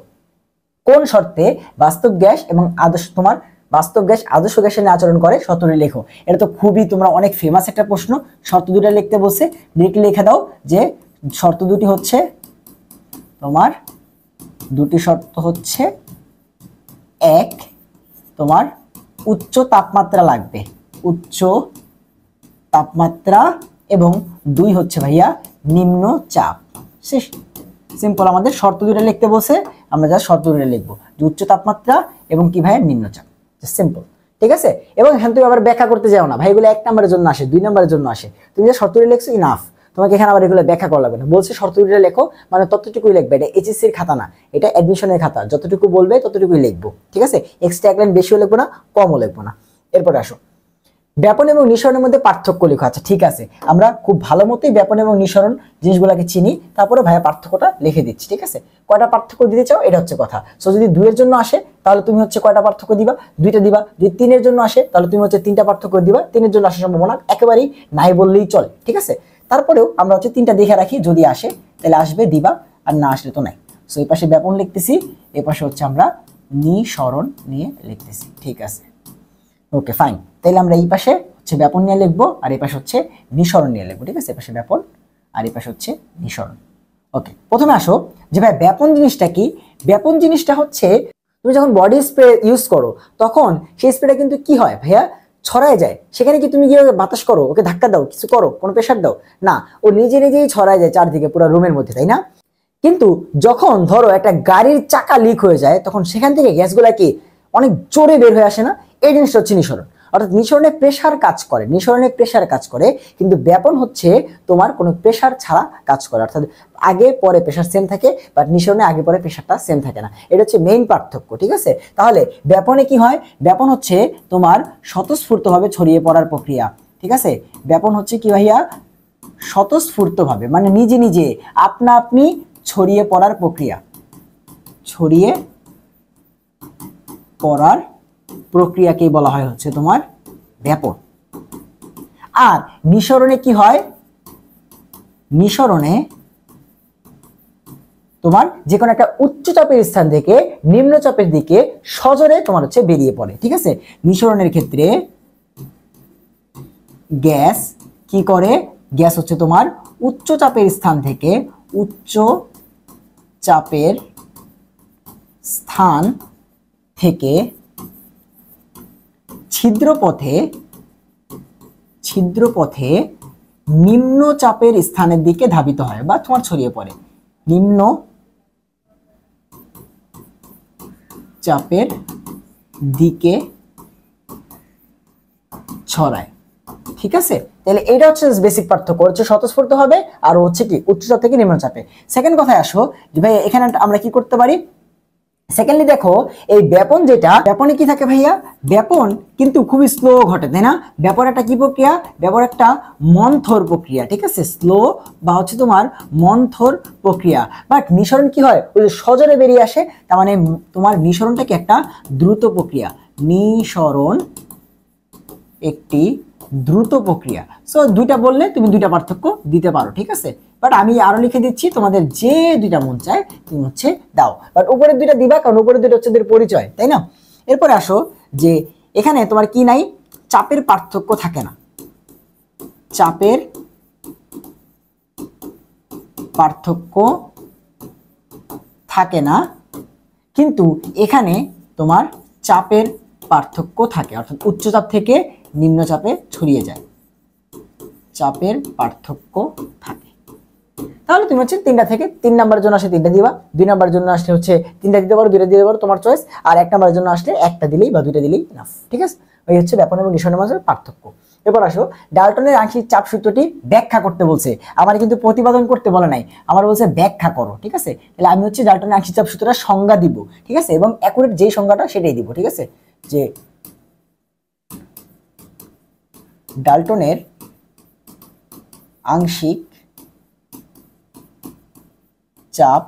কোন শর্তে বাস্তব গ্যাস এবং আদর্শ তোমার বাস্তব গ্যাস আদর্শ গ্যাসের নিয়ে আচরণ করে শর্তটি লেখো। এটা তো খুবই তোমরা অনেক ফেমাস একটা প্রশ্ন। শর্ত দুটো লিখতে বলছে, ডিরেক্টলি লিখে দাও যে শর্ত দুটি হচ্ছে তোমার, দুটি শর্ত হচ্ছে, এক তোমার উচ্চ তাপমাত্রা লাগবে, উচ্চ তাপমাত্রা, এবং দুই হচ্ছে ভাইয়া নিম্ন চাপ। শেষ, সিম্পল। আমাদের শর্ত দুটো লিখতে বসে আমরা যা শর্ত দুটো লিখবো যে উচ্চ তাপমাত্রা এবং কি ভাইয়া নিম্নচাপ, সিম্পল, ঠিক আছে। এবং এখান থেকে আবার ব্যাখ্যা করতে যাও না ভাই, এগুলো 1 নম্বরের জন্য আসে, 2 নম্বরের জন্য আসে। তুমি যে শর্ত দুটো লিখছো ইনাফ, তোমাকে এখানে আবার এগুলো ব্যাখ্যা করা লাগবে না। বলছে শর্ত দুটো লেখো, মানে ততটুকুই লিখবে। এটা এইচএসসির খাতা না, এটা অ্যাডমিশনের খাতা, যতটুকু বলবে ততটুকুই লিখবো, ঠিক আছে। এক্সট্রা এক লাইন বেশিও লিখবো না, কমও লিখবো না। এরপরে আসো, ব্যাপন এবং নিঃসরণের মধ্যে পার্থক্য লেখো। আচ্ছা ঠিক আছে, আমরা খুব ভালো মতোই ব্যাপন এবং নিঃসরণ জিনিসগুলোকে চিনি, তারপরে ভাইয়া পার্থক্যটা লিখে দিচ্ছি, ঠিক আছে। কয়টা পার্থক্য দিতে চাও এটা হচ্ছে কথা। সো যদি 2 এর জন্য আসে তাহলে তুমি হচ্ছে কয়টা পার্থক্য দিবা, 2টা দিবা। যদি 3 এর জন্য আসে তাহলে তুমি হচ্ছে 3টা পার্থক্য দিবা। 3 এর জন্য আসার সম্ভাবনা একেবারেই নাই বললেই চলে, ঠিক আছে। তারপরেও আমরা হচ্ছে 3টা দেখে রাখি, যদি আসে তাহলে আসবে দিবা, আর না আসলে তো নাই। সো এই পাশে ব্যাপন লিখতেছি, এই পাশে হচ্ছে আমরা নিঃসরণ নিয়ে লিখতেছি, ঠিক আছে। ওকে ফাইন, তাহলে আমরা এই পাশে হচ্ছে ব্যাপন নিয়ে লিখবো, আর এই পাশে হচ্ছে নিঃসরণ নিয়ে লিখবো, ঠিক আছে। এই পাশে ব্যাপন আর এই পাশে হচ্ছে নিঃসরণ। ওকে, প্রথমে আসো যে ভাই ব্যাপন জিনিসটা কি। ব্যাপন জিনিসটা হচ্ছে তুমি যখন বডি স্প্রে ইউজ করো তখন সেই স্প্রেটা কিন্তু কি হয় ভাইয়া, ছড়ায় যায়। সেখানে কি তুমি গিয়ে বাতাস করো, ওকে ধাক্কা দাও, কিছু করো, কোনো প্রেশার দাও না, ও নিজে নিজেই ছড়ায় যায় চারদিকে পুরো রুমের মধ্যে, তাই না। কিন্তু যখন ধরো একটা গাড়ির চাকা লিক হয়ে যায় তখন সেখান থেকে গ্যাসগুলা কি অনেক জোরে বের হয়ে আসে না, এই জিনিসটা হচ্ছে নিঃসরণ। অর্থাৎ নিঃসরণে প্রেসার কাজ করে, নিঃসরণে প্রেসার কাজ করে, কিন্তু ব্যাপন হচ্ছে তোমার কোনো প্রেসার ছাড়া কাজ করে। অর্থাৎ আগে পরে প্রেসার সেম থাকে, বাট নিঃসরণে আগে পরে প্রেসারটা সেম থাকে না। এটা হচ্ছে মেইন পার্থক্য, ঠিক আছে। তাহলে ব্যাপনে কি হয়, ব্যাপন হচ্ছে তোমার স্বতঃস্ফূর্তভাবে ছড়িয়ে পড়ার প্রক্রিয়া, ঠিক আছে। ব্যাপন হচ্ছে কি ভাইয়া, স্বতঃস্ফূর্তভাবে, মানে নিজে নিজে আপনা আপনি ছড়িয়ে পড়ার প্রক্রিয়া, ছড়িয়ে পড়ার প্রক্রিয়াকেই বলা হয় হচ্ছে তোমার ব্যাপন। আর নিঃসরণে কি হয়, নিঃসরণে তোমার যে কোনো একটা উচ্চ চাপের স্থান থেকে নিম্নচাপের দিকে সজোরে তোমার হচ্ছে বেরিয়ে পড়ে, ঠিক আছে। নিঃসরণের ক্ষেত্রে গ্যাস কি করে, গ্যাস হচ্ছে তোমার উচ্চ চাপের স্থান থেকে, উচ্চ চাপের স্থান থেকে ছিদ্রপথে নিম্ন চাপের স্থানের দিকে ধাবিত হয় বা তোমার ছড়িয়ে পড়ে, নিম্ন চাপের দিকে ছড়ায়, ঠিক আছে। তাহলে এটা হচ্ছে বেসিক পার্থক্য, হচ্ছে স্বতঃস্ফূর্ত হবে আর হচ্ছে কি উচ্চচাপ থেকে নিম্নচাপে। সেকেন্ড কথায় আসো যে ভাই এখানে আমরা কি করতে পারি। সেকেন্ডলি দেখো এই ব্যাপন, যেটা ব্যাপনে কি থাকে ভাইয়া, ব্যাপন কিন্তু খুবই স্লো ঘটে, তাই না। ব্যাপন একটা কি প্রক্রিয়া, ব্যাপন একটা মন্থর প্রক্রিয়া, ঠিক আছে। স্লো বা হচ্ছে তোমার মন্থর প্রক্রিয়া। বাট নিঃসরণ কি হয়, ওই যে সজোরে বেরিয়ে আসে, তার মানে তোমার নিঃসরণটা কি একটা দ্রুত প্রক্রিয়া, নিঃসরণ একটি দ্রুত প্রক্রিয়া। সো দুইটা বললে তুমি দুইটা পার্থক্য দিতে পারো, ঠিক আছে। বাট আমি আরো লিখে দিচ্ছি, তোমাদের যে দুইটা মন চায় তুমি হচ্ছে দাও, বাট উপরের দুইটা দিবা, কারণ উপরের দুইটা হচ্ছে পরিচয়, তাই না। এরপরে আসো যে এখানে তোমার কি নাই, চাপের পার্থক্য থাকে না, চাপের পার্থক্য থাকে না, কিন্তু এখানে তোমার চাপের পার্থক্য থাকে, অর্থাৎ উচ্চচাপ থেকে নিম্নচাপে ছড়িয়ে যায়, চাপের পার্থক্য থাকে। তাহলে তুমি হচ্ছে 3টা থেকে 3 নাম্বারের জন্য আসলে 3টা দিবা, 2 নাম্বারের জন্য আসলে হচ্ছে 3টা দিতে পারো, 2টা দিতে পারো, তোমার চয়েস। আর 1 নাম্বারের জন্য আসলে 1টা দিলেই বা 2টা দিলেই এনাফ, ঠিক আছে। ওই হচ্ছে ব্যাপন এবং নিঃসরণের মাঝে পার্থক্য। এরপর আসো ডাল্টনের আংশিক চাপ সূত্রটি ব্যাখ্যা করতে বলছে, আমার কিন্তু প্রতিপাদন করতে বলে নাই, আমার বলছে ব্যাখ্যা করো, ঠিক আছে। তাহলে আমি হচ্ছে ডাল্টনের আংশিক চাপ সূত্রটা সংজ্ঞা দিব, ঠিক আছে, এবং অ্যাকুরেট যেই সংজ্ঞাটা সেটাই দিব, ঠিক আছে। যে ডাল্টনের আংশিক চাপ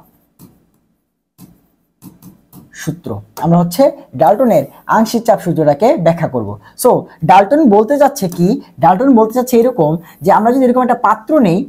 সূত্র, আমরা হচ্ছে ডাল্টনের আংশিক চাপ সূত্রটাকে ব্যাখ্যা করব। সো ডাল্টন বলতে যাচ্ছে কি, ডাল্টন বলতে চাচ্ছে এরকম যে আমরা যদি এরকম একটা পাত্র নেই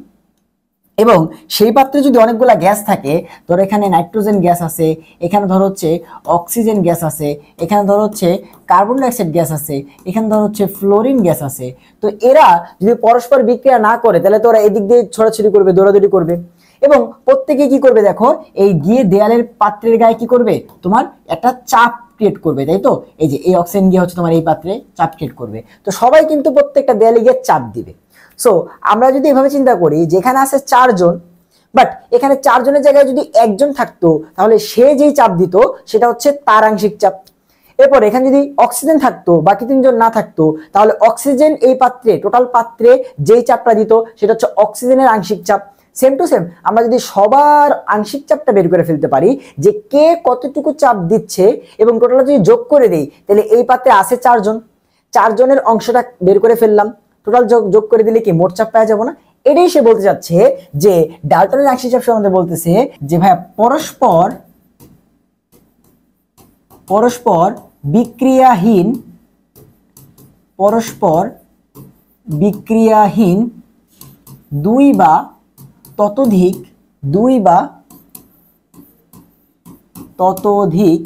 এবং সেই পাত্রে যদি অনেকগুলা গ্যাস থাকে, ধরো এখানে নাইট্রোজেন গ্যাস আছে, এখানে ধরো হচ্ছে অক্সিজেন গ্যাস আছে, এখানে ধরো হচ্ছে কার্বন ডাইঅক্সাইড গ্যাস আছে, এখানে ধরো হচ্ছে ফ্লোরিন গ্যাস আছে। তো এরা যদি পরস্পর বিক্রিয়া না করে তাহলে তো ওরা এদিক দিয়ে ছড়াছড়ি করবে, দৌড়াদৌড়ি করবে এবং প্রত্যেকে কি করবে দেখো, এই গিয়ে দেয়ালের পাত্রের গায়ে কি করবে, তোমার একটা চাপ ক্রিয়েট করবে, তাই তো? এই যে এই অক্সিজেন গিয়ে হচ্ছে তোমার এই পাত্রে চাপ ক্রিয়েট করবে। তো সবাই কিন্তু প্রত্যেকটা দেয়ালে গিয়ে চাপ দিবে। সো আমরা যদি এভাবে চিন্তা করি, যেখানে আছে 4 জন, বাট এখানে 4 জনের জায়গায় যদি একজন থাকতো তাহলে সে যেই চাপ দিত সেটা হচ্ছে তার আংশিক চাপ। এরপর এখানে যদি অক্সিজেন থাকতো, বাকি 3 জন না থাকতো, তাহলে অক্সিজেন এই পাত্রে, টোটাল পাত্রে যেই চাপটা দিত সেটা হচ্ছে অক্সিজেনের আংশিক চাপ। সেম টু সেম আমরা যদি সবার আংশিক চাপটা বের করে ফেলতে পারি যে কে কতটুকু চাপ দিচ্ছে এবং টোটাল যদি যোগ করে দেই, তাহলে এই পাত্রে আছে 4 জন, 4 জনের অংশটা বের করে ফেললাম, টোটাল যোগ করে দিলে কি মোট চাপ পাওয়া যাবে না? এটাই সে বলতে চাচ্ছে যে ডাল্টনের আংশিক চাপ সম্বন্ধে বলতেছে যে ভাইয়া পরস্পর বিক্রিয়াহীন দুই বা ততোধিক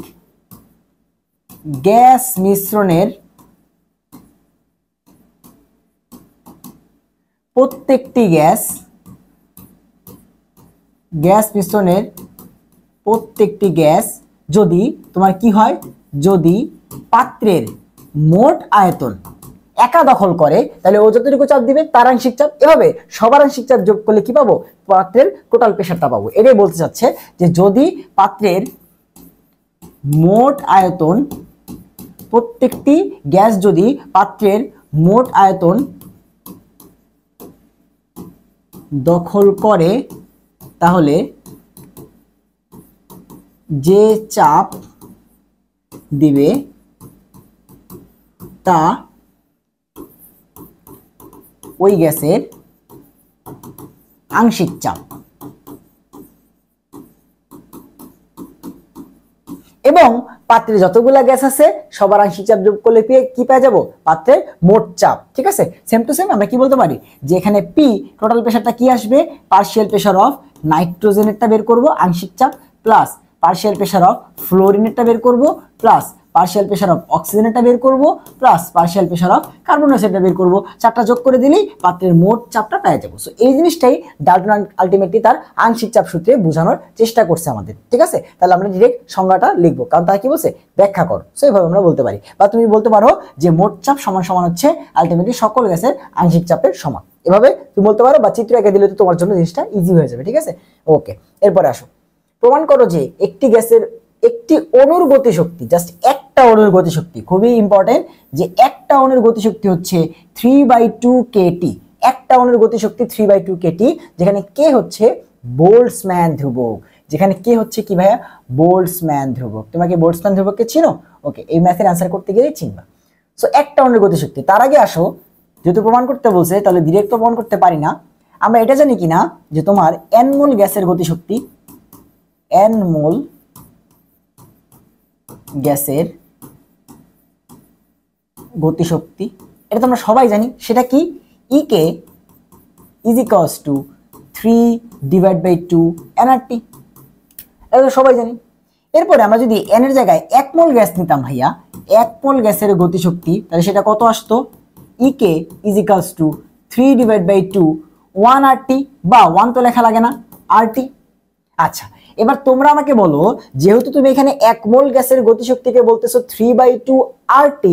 গ্যাস মিশ্রণের প্রত্যেকটি গ্যাস যদি তোমার কি হয়, যদি পাত্রের মোট আয়তন একা দখল করে তাহলে ও যতটুকু চাপ দিবে তার আংশিক চাপ, এভাবে সবার আংশিক চাপ যোগ করলে কি পাবো, পাত্রের টোটাল প্রেসারটা পাবো। এটাই বলতে চাচ্ছে যে যদি পাত্রের মোট আয়তন, প্রত্যেকটি গ্যাস যদি পাত্রের মোট আয়তন দখল করে তাহলে যে চাপ দিবে তা ওই গ্যাসের আংশিক চাপ। এবং পাত্রে যতগুলা গ্যাস আছে সবার আংশিক চাপ যোগ করলে কি পেয়ে যাবো, পাত্রের মোট চাপ। ঠিক আছে, সেম টু সেম আমরা কি বলতে পারি যে এখানে পি টোটাল প্রেসারটা কি আসবে, পার্শিয়াল প্রেসার অফ নাইট্রোজেনেরটা বের করব আংশিক চাপ, প্লাস পার্শিয়াল প্রেসার অফ ফ্লোরিনেরটা বের করব, প্লাস পার্শিয়াল প্রেসার অফ অক্সিজেনেরটা বের করব, plus partial pressure of carbon ডাইঅক্সাইডটা বের করব। চারটা যোগ করে দিলেই পাত্রের মোট চাপটা পেয়ে যাবো। সো এই জিনিসটাই ডাল্টন আলটিমেটলি তার আংশিক চাপ সূত্রে বোঝানোর চেষ্টা করছে আমাদের। ঠিক আছে, তাহলে আমরা ডিরেক্ট সংজ্ঞাটা লিখবো, কারণ তারা কি বলছে, ব্যাখ্যা করো। সো এইভাবে আমরা বলতে পারি, বা তুমি বলতে পারো যে মোট চাপ সমান সমান হচ্ছে আলটিমেটলি সকল গ্যাসের আংশিক চাপের সমান। এভাবে তুমি বলতে পারো, বা চিত্র এঁকে দিলে তো তোমার জন্য জিনিসটা ইজি হয়ে যাবে। ঠিক আছে, ওকে। এরপরে আসো, প্রমাণ করো যে একটি গ্যাসের একটি অণুর গতিশক্তি, জাস্ট একটা অণুর গতিশক্তি, খুবই ইম্পর্টেন্ট, যে একটা অণুর গতিশক্তি হচ্ছে 3/2 kT। একটা অণুর গতিশক্তি 3/2 kT, যেখানে কে হচ্ছে বোল্টজম্যান ধ্রুবক, যেখানে কে হচ্ছে কি ভাইয়া, বোল্টজম্যান ধ্রুবক। তোমাকে বোল্টজম্যান ধ্রুবককে চিনো? ওকে, এই ম্যাথের অ্যান্সার করতে গেলেই চিনবা। সো একটা অণুর গতিশক্তি, তার আগে আসো, যেহেতু প্রমাণ করতে বলছে তাহলে ডিরেক্ট তো প্রমাণ করতে পারি না। আমরা এটা জানি কিনা যে তোমার n মোল গ্যাসের গতিশক্তি, n মোল গ্যাসের গতিশক্তি, এটা তো আমরা সবাই জানি, সেটা কি, EK is equals two 3/2 nRT, এটা তো সবাই জানি। এরপরে আমরা যদি n এর জায়গায় 1 মোল গ্যাস নিতাম ভাইয়া, 1 মোল গ্যাসের গতিশক্তি, তাহলে সেটা কত আসতো, EK is equals two 3/2 1RT, বা 1 তো লেখা লাগে না, RT। আচ্ছা, এবার তোমরা আমাকে বলো, যেহেতু তুমি এখানে 1 মোল গ্যাসের গতিশক্তিকে বলতেছো 3/2 RT,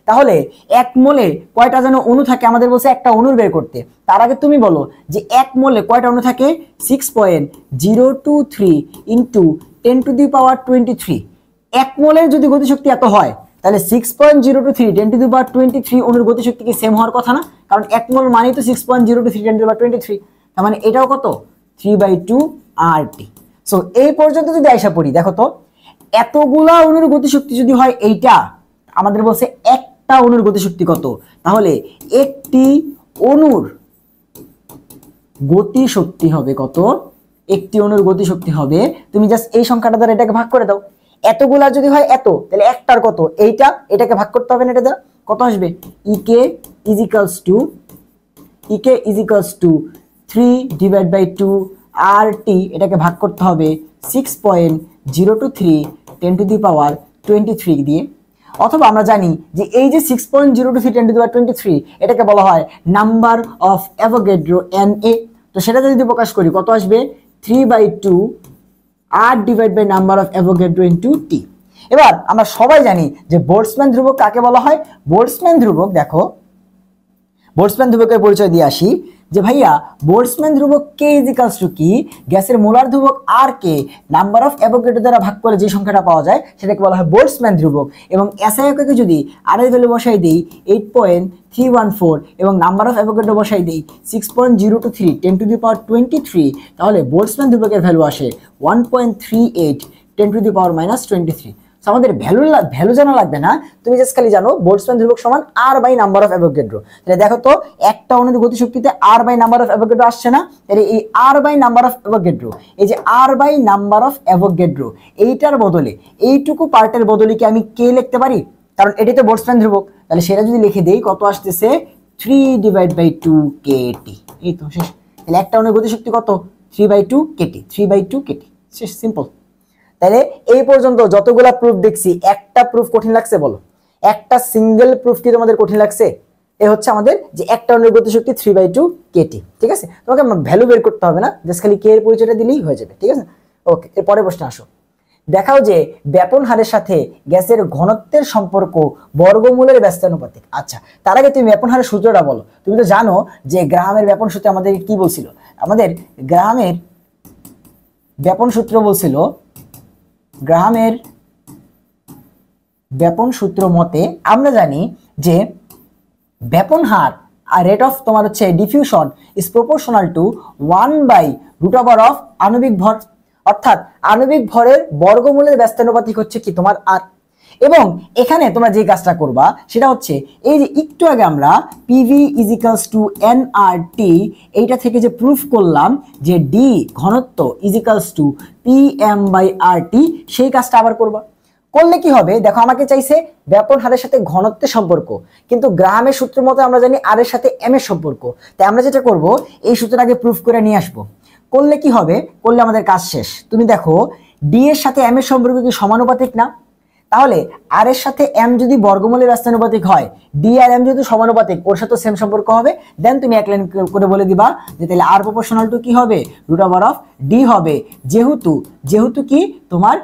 তাহলে 1 মোলে কয়টা যেন অণু থাকে, আমাদের বলছে একটা অণুর বের করতে। তার আগে তুমি বলো যে 1 মোলে কয়টা অণু থাকে, 6.023 ইন্টু 10⁻23। 1 মোলের যদি গতিশক্তি এত হয় তাহলে 6.023 10⁻23 অণুর গতিশক্তি কি সেম হওয়ার কথা না? কারণ 1 মোল মানেই তো 6.023 10⁻23, তার মানে এটাও কত, 3/2 RT। সো এই পর্যন্ত যদি আইসা পড়ি, দেখো তো এতগুলা অণুর গতিশক্তি যদি হয় এইটা, আমাদের বলছে একটা অণুর গতিশক্তি কত, তাহলে একটি অণুর গতিশক্তি হবে কত, একটি অণুর গতিশক্তি হবে, তুমি জাস্ট এই সংখ্যাটা দ্বারা এটাকে ভাগ করে দাও, এতগুলা যদি হয় এত, তাহলে একটার কত, এইটা, এটাকে ভাগ করতে হবে না, এটা দ্বারা কত আসবে, ইকে ইজ ইকালস টু 3/2 RT, এটাকে ভাগ করতে হবে 6.023 10⁻23 দিয়ে। অথবা আমরা জানি যে এই যে 6.023 10⁻23 এটাকে বলা হয় নাম্বার অফ অ্যাভোগাড্রো Na। তো সেটা যদি প্রকাশ করি কত আসবে, 3/2 R divide by number of Avogadro into T। এবার আমরা সবাই জানি যে বোল্টজম্যান ধ্রুবক কাকে বলা হয়। বোল্টজম্যান ধ্রুবক, দেখো বোল্টজম্যান ধ্রুবকের পরিচয় দিয়ে আসি যে ভাইয়া বোল্টজম্যান ধ্রুবক কে ইজ ইকালস টু কি, গ্যাসের মোলার ধ্রুবক আর কে নাম্বার অফ অ্যাভোগাড্রো দ্বারা ভাগ করে যে সংখ্যাটা পাওয়া যায় সেটাকে বলা হয় বোল্টজম্যান ধ্রুবক। এবং এসআই এককে যদি আর এর ভ্যালু বসাই দেই 8.314 এবং নাম্বার অফ অ্যাভোগাড্রো বসাই দেই 6.023 10⁻23, তাহলে বোল্টজম্যান ধ্রুবকের ভ্যালু আসে 1.38 10⁻23। আমাদের ভ্যালু জানা লাগবে না, তুমি জাস্ট খালি জানো বোল্টজম্যান ধ্রুবক সমান আর বাই নাম্বার অফ অ্যাভোগাড্রো। তাহলে দেখো তো একটা অনুর গতিশক্তিতে আর বাই নাম্বার অফ অ্যাভোগাড্রো আসছে না, তাহলে এই আর বাই নাম্বার অফ অ্যাভোগাড্রো, এই যে আর বাই নাম্বার অফ অ্যাভোগাড্রো এইটার বদলে এইটুকু পার্টের বদলে কি আমি কে লিখতে পারি, কারণ এটি তো বোল্টজম্যান ধ্রুবক। তাহলে সেটা যদি লিখে দেই কত আসতেছে 3/2 kT, এই তো শেষ। তাহলে একটা অনুর গতিশক্তি কত, 3/2 kT, 3/2 kT, শেষ, সিম্পল। তাহলে এই পর্যন্ত যতগুলা প্রুফ দেখছি একটা প্রুফ কঠিন লাগছে বলো, একটা সিঙ্গেল প্রুফ কি তোমাদের কঠিন লাগছে? এ হচ্ছে আমাদের যে একটা অনুর গতিশক্তি 3/2 kT, ঠিক আছে। তোমাকে ভ্যালু বের করতে হবে না, জাস্ট খালি কে এর পরিচয়টা দিলেই হয়ে যাবে, ঠিক আছে। ওকে, এর পরের প্রশ্নে আসো। দেখাও যে ব্যাপন হারের সাথে গ্যাসের ঘনত্বের সম্পর্ক বর্গমূলের ব্যস্তানুপাতিক। আচ্ছা, তার আগে তুমি ব্যাপন হারের সূত্রটা বলো। তুমি তো জানো যে গ্রাহামের ব্যাপন সূত্রে আমাদের কি বলছিল, আমাদের গ্রাহামের ব্যাপন সূত্র বলছিল, গ্রাহামের ব্যাপন সূত্র মতে আমরা জানি যে ব্যাপন হার আর রেট অফ তোমার হচ্ছে ডিফিউশন ইজ প্রপোর্শনাল টু 1/√ওভার অফ আণবিক ভর, অর্থাৎ আণবিক ভরের বর্গমূলের ব্যস্তানুপাতিক হচ্ছে কি তোমার আর। এবং এখানে তোমরা যে কাজটা করবা সেটা হচ্ছে এই যে একটু আগে আমরা PV is equals to nRT এইটা থেকে যে প্রুফ করলাম যে D ঘনত্ব ইজ ইকালস টু PM/RT, সেই কাজটা আবার করবা। করলে কি হবে দেখো, আমাকে চাইছে ব্যাপন হারের সাথে ঘনত্বের সম্পর্ক, কিন্তু গ্রাহামের সূত্র মতো আমরা জানি আর এর সাথে m এর সম্পর্ক। তাই আমরা যেটা করব এই সূত্রটা আগে প্রুফ করে নিয়ে আসবো। করলে কি হবে, করলে আমাদের কাজ শেষ। তুমি দেখো D এর সাথে m এর সম্পর্ক কি সমানুপাতিক না? তাহলে আর এর সাথে m যদি বর্গমূলের ব্যস্তানুপাতিক হয়, D আর m যদি সমানুপাতিক, ওর সাথে সেম সম্পর্ক হবে। দেন তুমি এক লাইন করে বলে দিবা যে তাহলে r প্রপোর্শনাল টু কি হবে, √D হবে, যেহেতু কি তোমার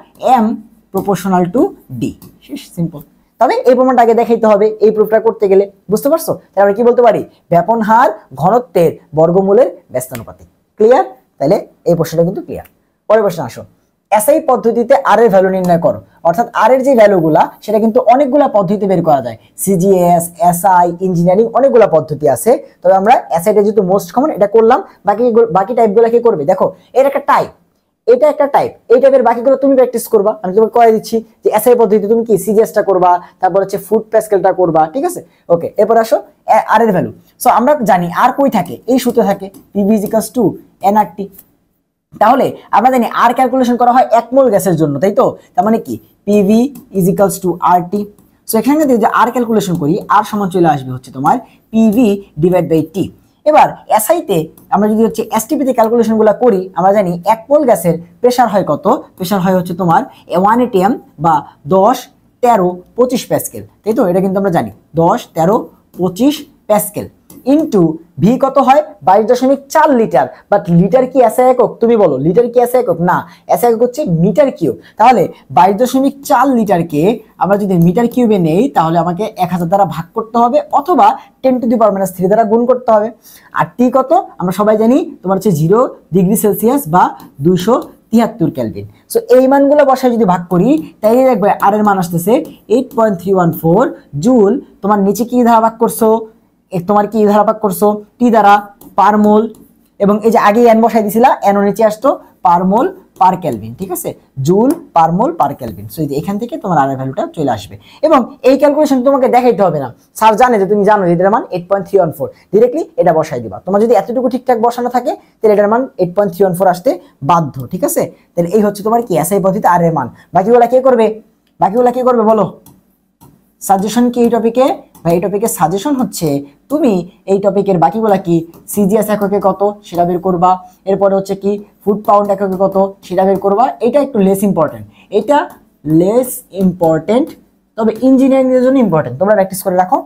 m প্রপোর্শনাল টু D, শেষ, সিম্পল। তবে এই প্রমাণটা আগে দেখাইতে হবে এই প্রুফটা করতে গেলে, বুঝতে পারছো? তাহলে আমরা কি বলতে পারি, ব্যাপন হার ঘনত্বের বর্গমূলের ব্যস্তানুপাতিক। ক্লিয়ার? তাহলে এই প্রশ্নটা কিন্তু ক্লিয়ার। পরের প্রশ্ন আসো। এসআই পদ্ধতিতে আর এর ভ্যালু নির্ণয় করো, অর্থাৎ আর এর যে ভ্যালুগুলা সেটা কিন্তু অনেকগুলা পদ্ধতিতে বের করা যায়, সিজিএস, এসআই, ইঞ্জিনিয়ারিং, অনেকগুলা পদ্ধতি আছে। তবে আমরা এসআইটা যেহেতু মোস্ট কমন এটা করলাম, বাকি টাইপগুলো কি করবে দেখো, এর একটা টাইপ, এটা একটা টাইপ, এই টাইপের বাকিগুলো তুমি প্র্যাকটিস করবা। আমি তোমাকে কয়ে দিচ্ছি যে এসআই পদ্ধতিতে তুমি কি সিজিএসটা করবা, তারপর হচ্ছে ফুড প্যাসকেলটা করবা, ঠিক আছে। ওকে, এরপর আসো আর এর ভ্যালু। সো আমরা জানি আর কই থাকে, এই সূত্রে থাকে PV = nRT। তাহলে আমরা জানি আর ক্যালকুলেশন করা হয় 1 মোল গ্যাসের জন্য, তাই তো? তার মানে কি PV = RT। সো এখানে যদি আর ক্যালকুলেশন করি, আর সমান চলে আসবে হচ্ছে তোমার PV/T। এবার এসআইতে আমরা যদি হচ্ছে এসটিপিতে ক্যালকুলেশনগুলো করি, আমরা জানি 1 মোল গ্যাসের প্রেসার হয় কত, প্রেসার হয় হচ্ছে তোমার 1 atm বা 10, 13, 25 প্যাসকেল, তাই তো? এটা কিন্তু আমরা জানি 10, 13, 25 প্যাসকেল ইনটু ভি কত হয় 22.4 লিটার। বাট লিটার কি এসআই একক? তুমি বলো লিটার কি এসআই একক? না, এসআই একক হচ্ছে মিটার কিউব। তাহলে 22.4 লিটারকে আমরা যদি মিটার কিউবে নেই তাহলে আমাকে 1000 দ্বারা ভাগ করতে হবে, অথবা 10⁻³ দ্বারা গুণ করতে হবে। আর টি কত আমরা সবাই জানি, তোমার হচ্ছে 0 ডিগ্রি সেলসিয়াস বা 273 কেলভিন। সো এই মানগুলো বসায় যদি ভাগ করি তাইলে দেখবে আর এর মান আসতেছে 8.314 জুল। তোমার নিচে কি দ্বারা ভাগ করছো, তোমার কি ধারা ভাগ করছো টি দ্বারা পার মোল, এবং এই যে আগে এন বসাই দিছিলা এন নিচে আসতো পার মোল পার কেলভিন, ঠিক আছে, জুল পার মোল পার কেলভিন। সো এখান থেকে তোমার আর ভ্যালুটা চলে আসবে এবং এই ক্যালকুলেশন তোমাকে দেখাইতে হবে না, স্যার জানে যে তুমি জানো এটার মান 8.314, ডিরেক্টলি এটা বসাই দিবা। তোমার যদি এতটুকু ঠিকঠাক বসানো থাকে তাহলে এটার মান 8.314 আসতে বাধ্য, ঠিক আছে। তাহলে এই হচ্ছে তোমার কি এসআই পদ্ধতিতে আর এর মান। বাকিগুলা কে করবে, বাকিগুলা কে করবে বলো? সাজেশন কি এই টপিকে? ভাই এই টপিকে সাজেশন হচ্ছে তুমি এই টপিকের বাকিগুলা কি সিজিএস এককে কত সেটা বের করবা, এরপরে হচ্ছে কি ফুট পাউন্ড এককে কত সেটা বের করবা। এটা একটু লেস ইম্পর্টেন্ট, এটা লেস ইম্পর্টেন্ট, তবে ইঞ্জিনিয়ারিং এর জন্য ইম্পর্টেন্ট, তোমরা প্র্যাকটিস করে রাখো।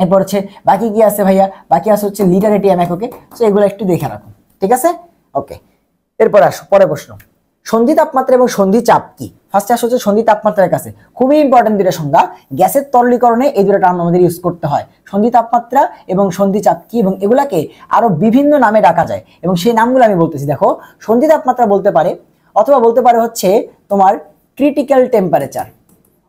এরপর হচ্ছে বাকি কি আছে ভাইয়া, বাকি আছে হচ্ছে লিটার এটিএম এককে, সো এগুলো একটু দেখে রাখো, ঠিক আছে, ওকে। এরপর আসো পরে প্রশ্ন, সন্ধি তাপমাত্রা এবং সন্ধি চাপ কি? ফার্স্টে আসছে সন্ধি তাপমাত্রার কাছে, খুবই ইম্পর্টেন্ট দুটো সংজ্ঞা, গ্যাসের তরলীকরণে এই দুটো টার্ম আমাদের ইউজ করতে হয়, সন্ধি তাপমাত্রা এবং সন্ধি চাপ কি, এবং এগুলাকে আরো বিভিন্ন নামে ডাকা যায় এবং সেই নামগুলো আমি বলতেছি। দেখো, সন্ধি তাপমাত্রা বলতে পারে, অথবা বলতে পারে হচ্ছে তোমার ক্রিটিক্যাল টেম্পারেচার,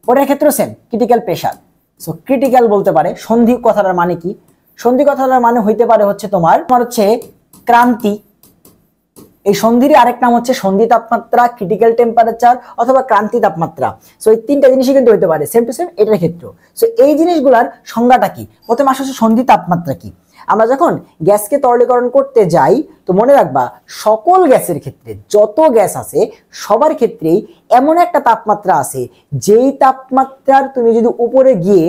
ওটার ক্ষেত্রে same critical pressure. So critical বলতে পারে। সন্ধি কথাটার মানে কি? সন্ধি কথাটার মানে হইতে পারে হচ্ছে তোমার হচ্ছে ক্রান্তি। এই সন্ধির আরেক নাম হচ্ছে সন্ধি তাপমাত্রা, ক্রিটিক্যাল টেম্পারেচার অথবা ক্রান্তি তাপমাত্রা। সো এই তিনটা জিনিসই কিন্তু হইতে পারে সেম টু সেম এটার ক্ষেত্রে। সো এই জিনিসগুলোর সংজ্ঞাটা কি? প্রথমে আসলে সন্ধি তাপমাত্রা কি। আমরা যখন গ্যাসকে তরলীকরণ করতে যাই তো মনে রাখবা সকল গ্যাসের ক্ষেত্রে, যত গ্যাস আছে সবার ক্ষেত্রেই এমন একটা তাপমাত্রা আছে যেই তাপমাত্রার তুমি যদি উপরে গিয়ে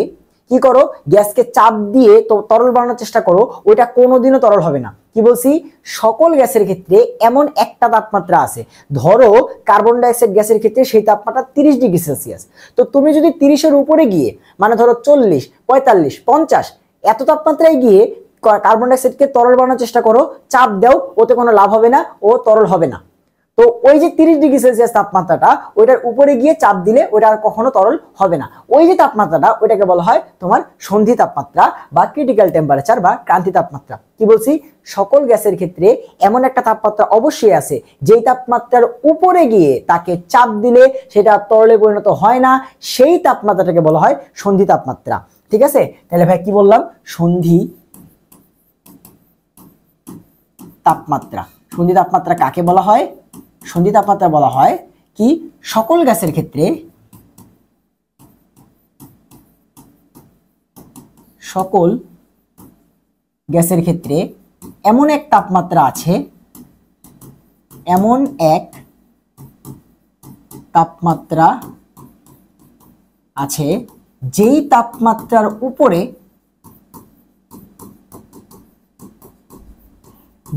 কি করো, গ্যাসকে চাপ দিয়ে তো তরল বানানোর চেষ্টা করো, ওইটা কোনোদিনও তরল হবে না। কি বলছি? সকল গ্যাসের ক্ষেত্রে এমন একটা তাপমাত্রা আছে। ধরো কার্বন ডাইঅক্সাইড গ্যাসের ক্ষেত্রে সেই তাপমাত্রা 30 ডিগ্রি সেলসিয়াস। তো তুমি যদি 30-এর উপরে গিয়ে, মানে ধরো 40, 45, 50 এত তাপমাত্রায় গিয়ে কার্বন ডাইঅক্সাইডকে তরল বানানোর চেষ্টা করো, চাপ দাও, ওতে কোনো লাভ হবে না, ও তরল হবে না। তো ওই যে 30 ডিগ্রি সেলসিয়াস তাপমাত্রাটা, ওইটার উপরে গিয়ে চাপ দিলে ওইটা আর কখনো তরল হবে না। ওই যে তাপমাত্রাটা, ওইটাকে বলা হয় তোমার সন্ধি তাপমাত্রা বা ক্রিটিক্যাল টেম্পারেচার বা ক্রান্তি তাপমাত্রা। কি বলছি? সকল গ্যাসের ক্ষেত্রে এমন একটা তাপমাত্রা অবশ্যই আছে যেই তাপমাত্রার উপরে গিয়ে তাকে চাপ দিলে সেটা তরলে পরিণত হয় না, সেই তাপমাত্রাটাকে বলা হয় সন্ধি তাপমাত্রা, ঠিক আছে। তাহলে ভাই কি বললাম? সন্ধি তাপমাত্রা। সন্ধি তাপমাত্রা কাকে বলা হয়? সন্ধি তাপমাত্রা বলা হয় কি সকল গ্যাসের ক্ষেত্রে, সকল গ্যাসের ক্ষেত্রে এমন এক তাপমাত্রা আছে, এমন এক তাপমাত্রা আছে যেই তাপমাত্রার উপরে,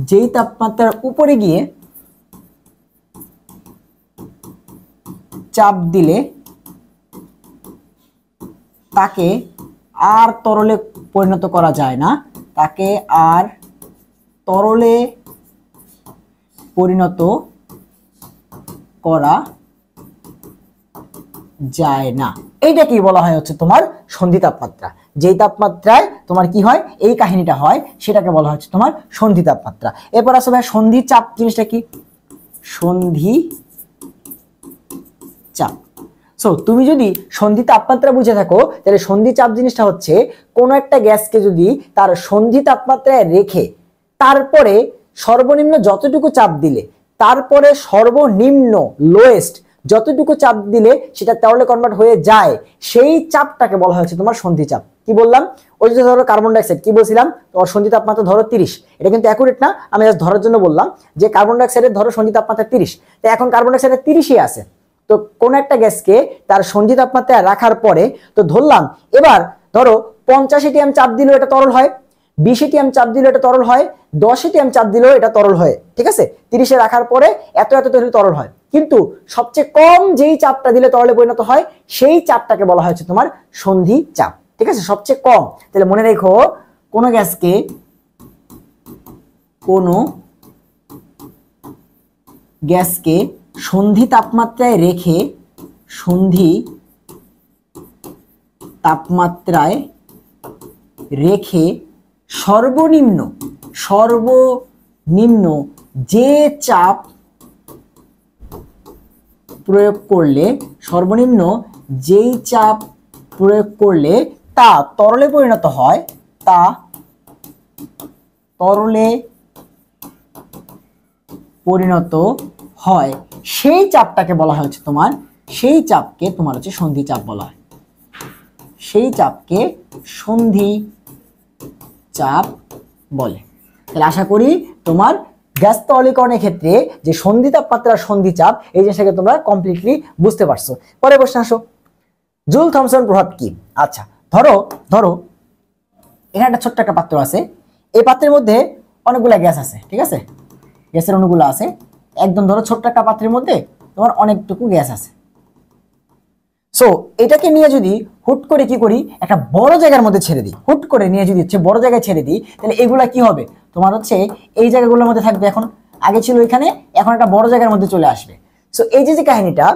যেই তাপমাত্রার উপরে গিয়ে চাপ দিলে তাকে আর তরলে পরিণত করা যায় না, তাকে আর তরলে পরিণত করা যায় না। এইটা কি বলা হয় হচ্ছে তোমার সন্ধি তাপমাত্রা। যেই তাপমাত্রায় তোমার কি হয়, এই কাহিনীটা হয়, সেটাকে বলা হচ্ছে তোমার সন্ধি তাপমাত্রা। এরপর আসলে ভাই সন্ধি চাপ জিনিসটা কি? সন্ধি চাপ। সো তুমি যদি সন্ধি তাপমাত্রা বুঝে থাকো তাহলে সন্ধি চাপ জিনিসটা হচ্ছে কোনো একটা গ্যাসকে যদি তার সন্ধি তাপমাত্রায় রেখে তারপরে সর্বনিম্ন যতটুকু চাপ দিলে, তারপরে সর্বনিম্ন লোয়েস্ট যতটুকু চাপ দিলে সেটা তরলে কনভার্ট হয়ে যায়, সেই চাপটাকে বলা হচ্ছে তোমার সন্ধি চাপ। কি বললাম? ওই যে ধরো কার্বন ডাইঅক্সাইড, কি বলছিলাম? তোমার সন্ধি তাপমাত্রা ধরো 30, এটা কিন্তু অ্যাকুরেট না, আমি জাস্ট ধরার জন্য বললাম যে কার্বন ডাইঅক্সাইডের ধরো সন্ধি তাপমাত্রা 30, তো এখন কার্বন ডাইঅক্সাইডের 30ই আছে। তো কোন একটা গ্যাসকে তার সন্ধি তাপমাত্রায় রাখার পরে তো ধরলাম এবার ধরো 50 atm চাপ দিলেও এটা তরল হয়, 20 atm চাপ দিলেও এটা তরল হয়, 10 atm চাপ দিলেও এটা তরল হয়, ঠিক আছে। 30-এ রাখার পরে এত এত তরল হয়, কিন্তু সবচেয়ে কম যেই চাপটা দিলে তরলে পরিণত হয় সেই চাপটাকে বলা হচ্ছে তোমার সন্ধি চাপ, ঠিক আছে, সবচেয়ে কম। তাহলে মনে রেখো, কোনো গ্যাসকে, কোনো গ্যাসকে সন্ধি তাপমাত্রায় রেখে, সন্ধি তাপমাত্রায় রেখে সর্বনিম্ন যে চাপ প্রয়োগ করলে, সর্বনিম্ন যেই চাপ প্রয়োগ করলে তা তরলে পরিণত হয়, তা তরলে পরিণত হয়, সেই চাপটাকে বলা হয় হচ্ছে তোমার, সেই চাপকে তোমার হচ্ছে সন্ধি চাপ বলা হয়, সেই চাপকে সন্ধি চাপ বলে। তাহলে আশা করি তোমার গ্যাস তরলীকরণের ক্ষেত্রে যে সন্ধি তাপমাত্রা সন্ধি চাপ এই জিনিসটাকে তোমরা কমপ্লিটলি বুঝতে পারছো। পরে প্রশ্ন আসো, জুল থমসন প্রভাব কি? আচ্ছা ধরো ধরো এখানে একটা ছোট্ট একটা পাত্র আছে, এই পাত্রের মধ্যে অনেকগুলা গ্যাস আছে, ঠিক আছে, গ্যাসের অণুগুলো আছে, একদম ধরো ছোট্ট একটা পাত্রের মধ্যে তোমার অনেকটুকু গ্যাস আছে। সো এটাকে নিয়ে যদি হুট করে কি করি, একটা বড় জায়গার মধ্যে ছেড়ে দিই, হুট করে নিয়ে যদি হচ্ছে বড় জায়গায় ছেড়ে দিই, তাহলে এগুলা কি হবে, তোমার হচ্ছে এই জায়গাগুলোর মধ্যে থাকবে, এখন আগে ছিল এখানে, এখন একটা বড় জায়গার মধ্যে চলে আসবে। সো এই যে কাহিনীটা,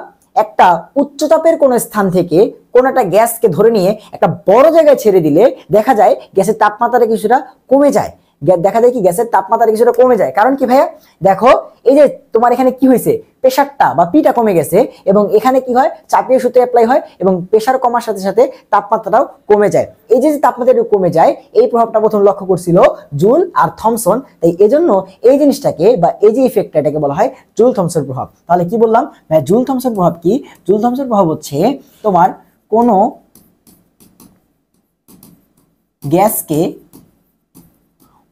একটা উচ্চতাপের কোন স্থান থেকে কোন একটা গ্যাসকে ধরে নিয়ে একটা বড় জায়গায় ছেড়ে দিলে দেখা যায় গ্যাসের তাপমাত্রাটা কিছুটা কমে যায়, দেখা যায় কি গ্যাসের তাপমাত্রা কিছুটা কমে যায়। কারণ কি ভাইয়া, দেখো এই যে তোমার এখানে কি হয়েছে, প্রেসারটা বা পিটা কমে গেছে, এবং এখানে কি হয়, চাপীয় সূত্র অ্যাপ্লাই হয় এবং প্রেসার কমার সাথে সাথে তাপমাত্রাটাও কমে যায়। এই যে তাপমাত্রাটা কমে যায়, এই প্রভাবটা প্রথম লক্ষ্য করছিল জুল আর থমসন। তাই এজন্য এই জিনিসটাকে বা এই যে ইফেক্টটা, এটাকে বলা হয় জুল থমসন প্রভাব। তাহলে কি বললাম ভাইয়া, জুল থমসন প্রভাব কি? জুল থমসন প্রভাব হচ্ছে তোমার কোনো গ্যাসকে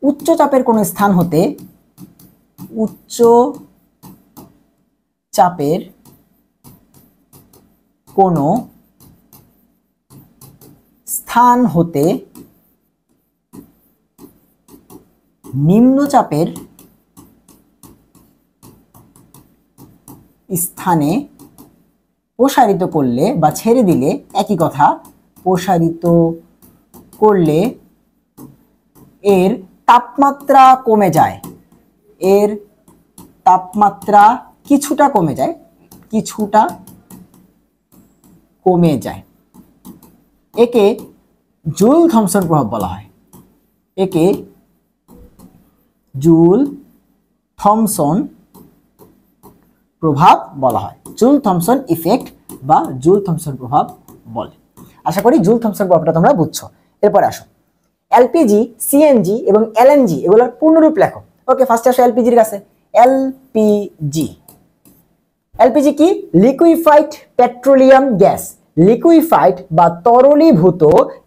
উচ্চ চাপের কোন স্থান হতে, উচ্চ চাপের কোন স্থান হতে নিম্ন চাপের স্থানে প্রসারিত করলে বা ছেড়ে দিলে, একই কথা, প্রসারিত করলে এর তাপমাত্রা কমে যায়, এর তাপমাত্রা কিছুটা কমে যায়, কিছুটা কমে যায়। একে জুল থমসন প্রভাব বলা হয়, একে জুল থমসন প্রভাব বলা হয়, জুল থমসন ইফেক্ট বা জুল থমসন প্রভাব বলে। আশা করি জুল থমসন প্রভাবটা তোমরা বুঝছো। এরপরে আসো, এলপিজি, সিএনজি এবং এলএনজি এগুলোর পূর্ণরূপ লেখো। ওকে, ফার্স্টে আসো এলপিজির কাছে। এলপিজি, এলপিজি কি? লিকুইফাইড পেট্রোলিয়াম গ্যাস, লিকুইফাইড বা তরলীভূত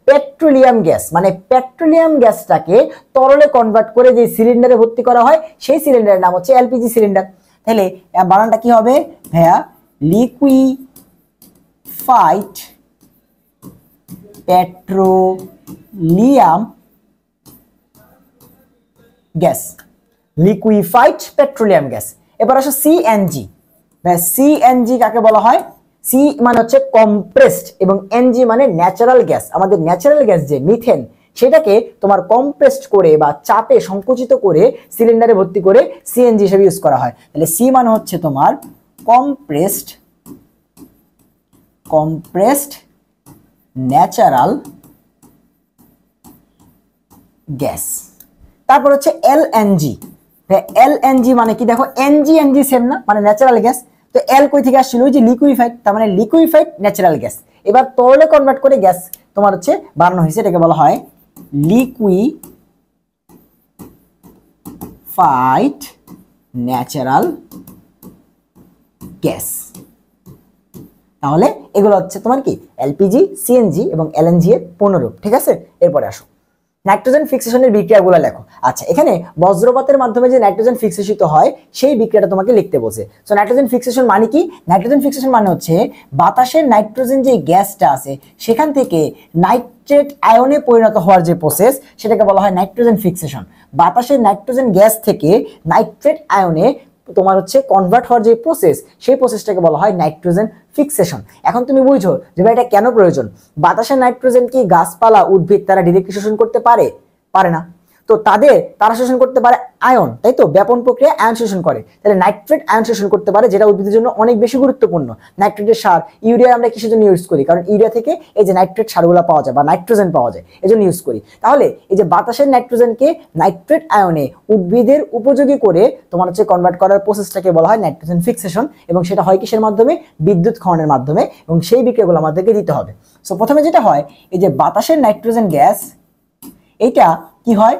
পেট্রোলিয়াম গ্যাস, মানে পেট্রোলিয়াম গ্যাসটাকে তরলে কনভার্ট করে যে সিলিন্ডারে ভর্তি করা হয়, সেই সিলিন্ডারের নাম হচ্ছে এলপিজি সিলিন্ডার। তাহলে বানানটা কি হবে ভাইয়া? Liquefied petroleum gas, liquefied petroleum gas. এবার আসো সিএনজি। সিএনজি কাকে বলা হয়? সি মানে হচ্ছে কম্প্রেসড এবং এনজি মানে ন্যাচারাল গ্যাস। আমাদের ন্যাচারাল গ্যাস যে মিথেন, সেটাকে তোমার কম্প্রেসড করে বা চাপে সংকুচিত করে সিলিন্ডারে ভর্তি করে সিএনজি হিসেবে ইউজ করা হয়। তাহলে সি মানে হচ্ছে তোমার কম্প্রেসড, কম্প্রেসড ন্যাচারাল গ্যাস। তারপর হচ্ছে এলএনজি। এলএনজি মানে কি? দেখো এনজি এনজি সেম না, মানে ন্যাচারাল গ্যাস। তো এল কই থেকে আসছিল? ওই যে লিকুইফাইড, তার মানে লিকুইফাইড ন্যাচারাল গ্যাস। এবার তরলে কনভার্ট করে গ্যাস তোমার হচ্ছে বানানো হয়েছে, এটাকে বলা হয় লিকুইফাইড ন্যাচারাল গ্যাস। তাহলে এগুলো হচ্ছে তোমার কি এলপিজি, সিএনজি এবং এলএনজি এর পূর্ণরূপ। ঠিক আছে, এরপরে আসো নাইট্রোজেন ফিক্সেশনের বিক্রিয়াগুলো লেখো। আচ্ছা, এখানে বজ্রপাতের মাধ্যমে যে নাইট্রোজেন ফিক্সেশিত হয় সেই বিক্রিয়াটা তোমাকে লিখতে বলছে। সো নাইট্রোজেন ফিক্সেশন মানে কি? নাইট্রোজেন ফিক্সেশন মানে হচ্ছে বাতাসের নাইট্রোজেন যে গ্যাসটা আছে সেখান থেকে নাইট্রেট আয়নে পরিণত হওয়ার যে প্রসেস, সেটাকে বলা হয় নাইট্রোজেন ফিক্সেশন। বাতাসের নাইট্রোজেন গ্যাস থেকে নাইট্রেট আয়নে তোমার হচ্ছে কনভার্ট হওয়ার যে প্রসেস, সেই প্রসেসটাকে বলা হয় নাইট্রোজেন ফিক্সেশন। এখন তুমি বুঝো যে ভাই এটা কেন প্রয়োজন। বাতাসের নাইট্রোজেন কি গাছপালা, উদ্ভিদ তারা ডিরেক্টলি শোষণ করতে পারে? পারে না। তো তারা শোষণ করতে পারে আয়ন, তাই তো? ব্যাপন প্রক্রিয়া আয়ন শোষণ করে। তাহলে নাইট্রেট আয়ন শোষণ করতে পারে, যেটা উদ্ভিদের জন্য অনেক বেশি গুরুত্বপূর্ণ। নাইট্রেটের সার, ইউরিয়া আমরা কিসের জন্য ইউজ করি? কারণ ইউরিয়া থেকে এই যে নাইট্রেট সারগুলো পাওয়া যায় বা নাইট্রোজেন পাওয়া যায়, এজন্য ইউজ করি। তাহলে এই যে বাতাসের নাইট্রোজেনকে নাইট্রেট আয়নে উদ্ভিদের উপযোগী করে তোমার হচ্ছে কনভার্ট করার প্রসেসটাকে বলা হয় নাইট্রোজেন ফিক্সেশন, এবং সেটা হয় কিসের মাধ্যমে? বিদ্যুৎ ক্ষরণের মাধ্যমে, এবং সেই বিক্রিয়াগুলো আমাদেরকে দিতে হবে। সো প্রথমে যেটা হয়, এই যে বাতাসের নাইট্রোজেন গ্যাস, এইটা কি হয়?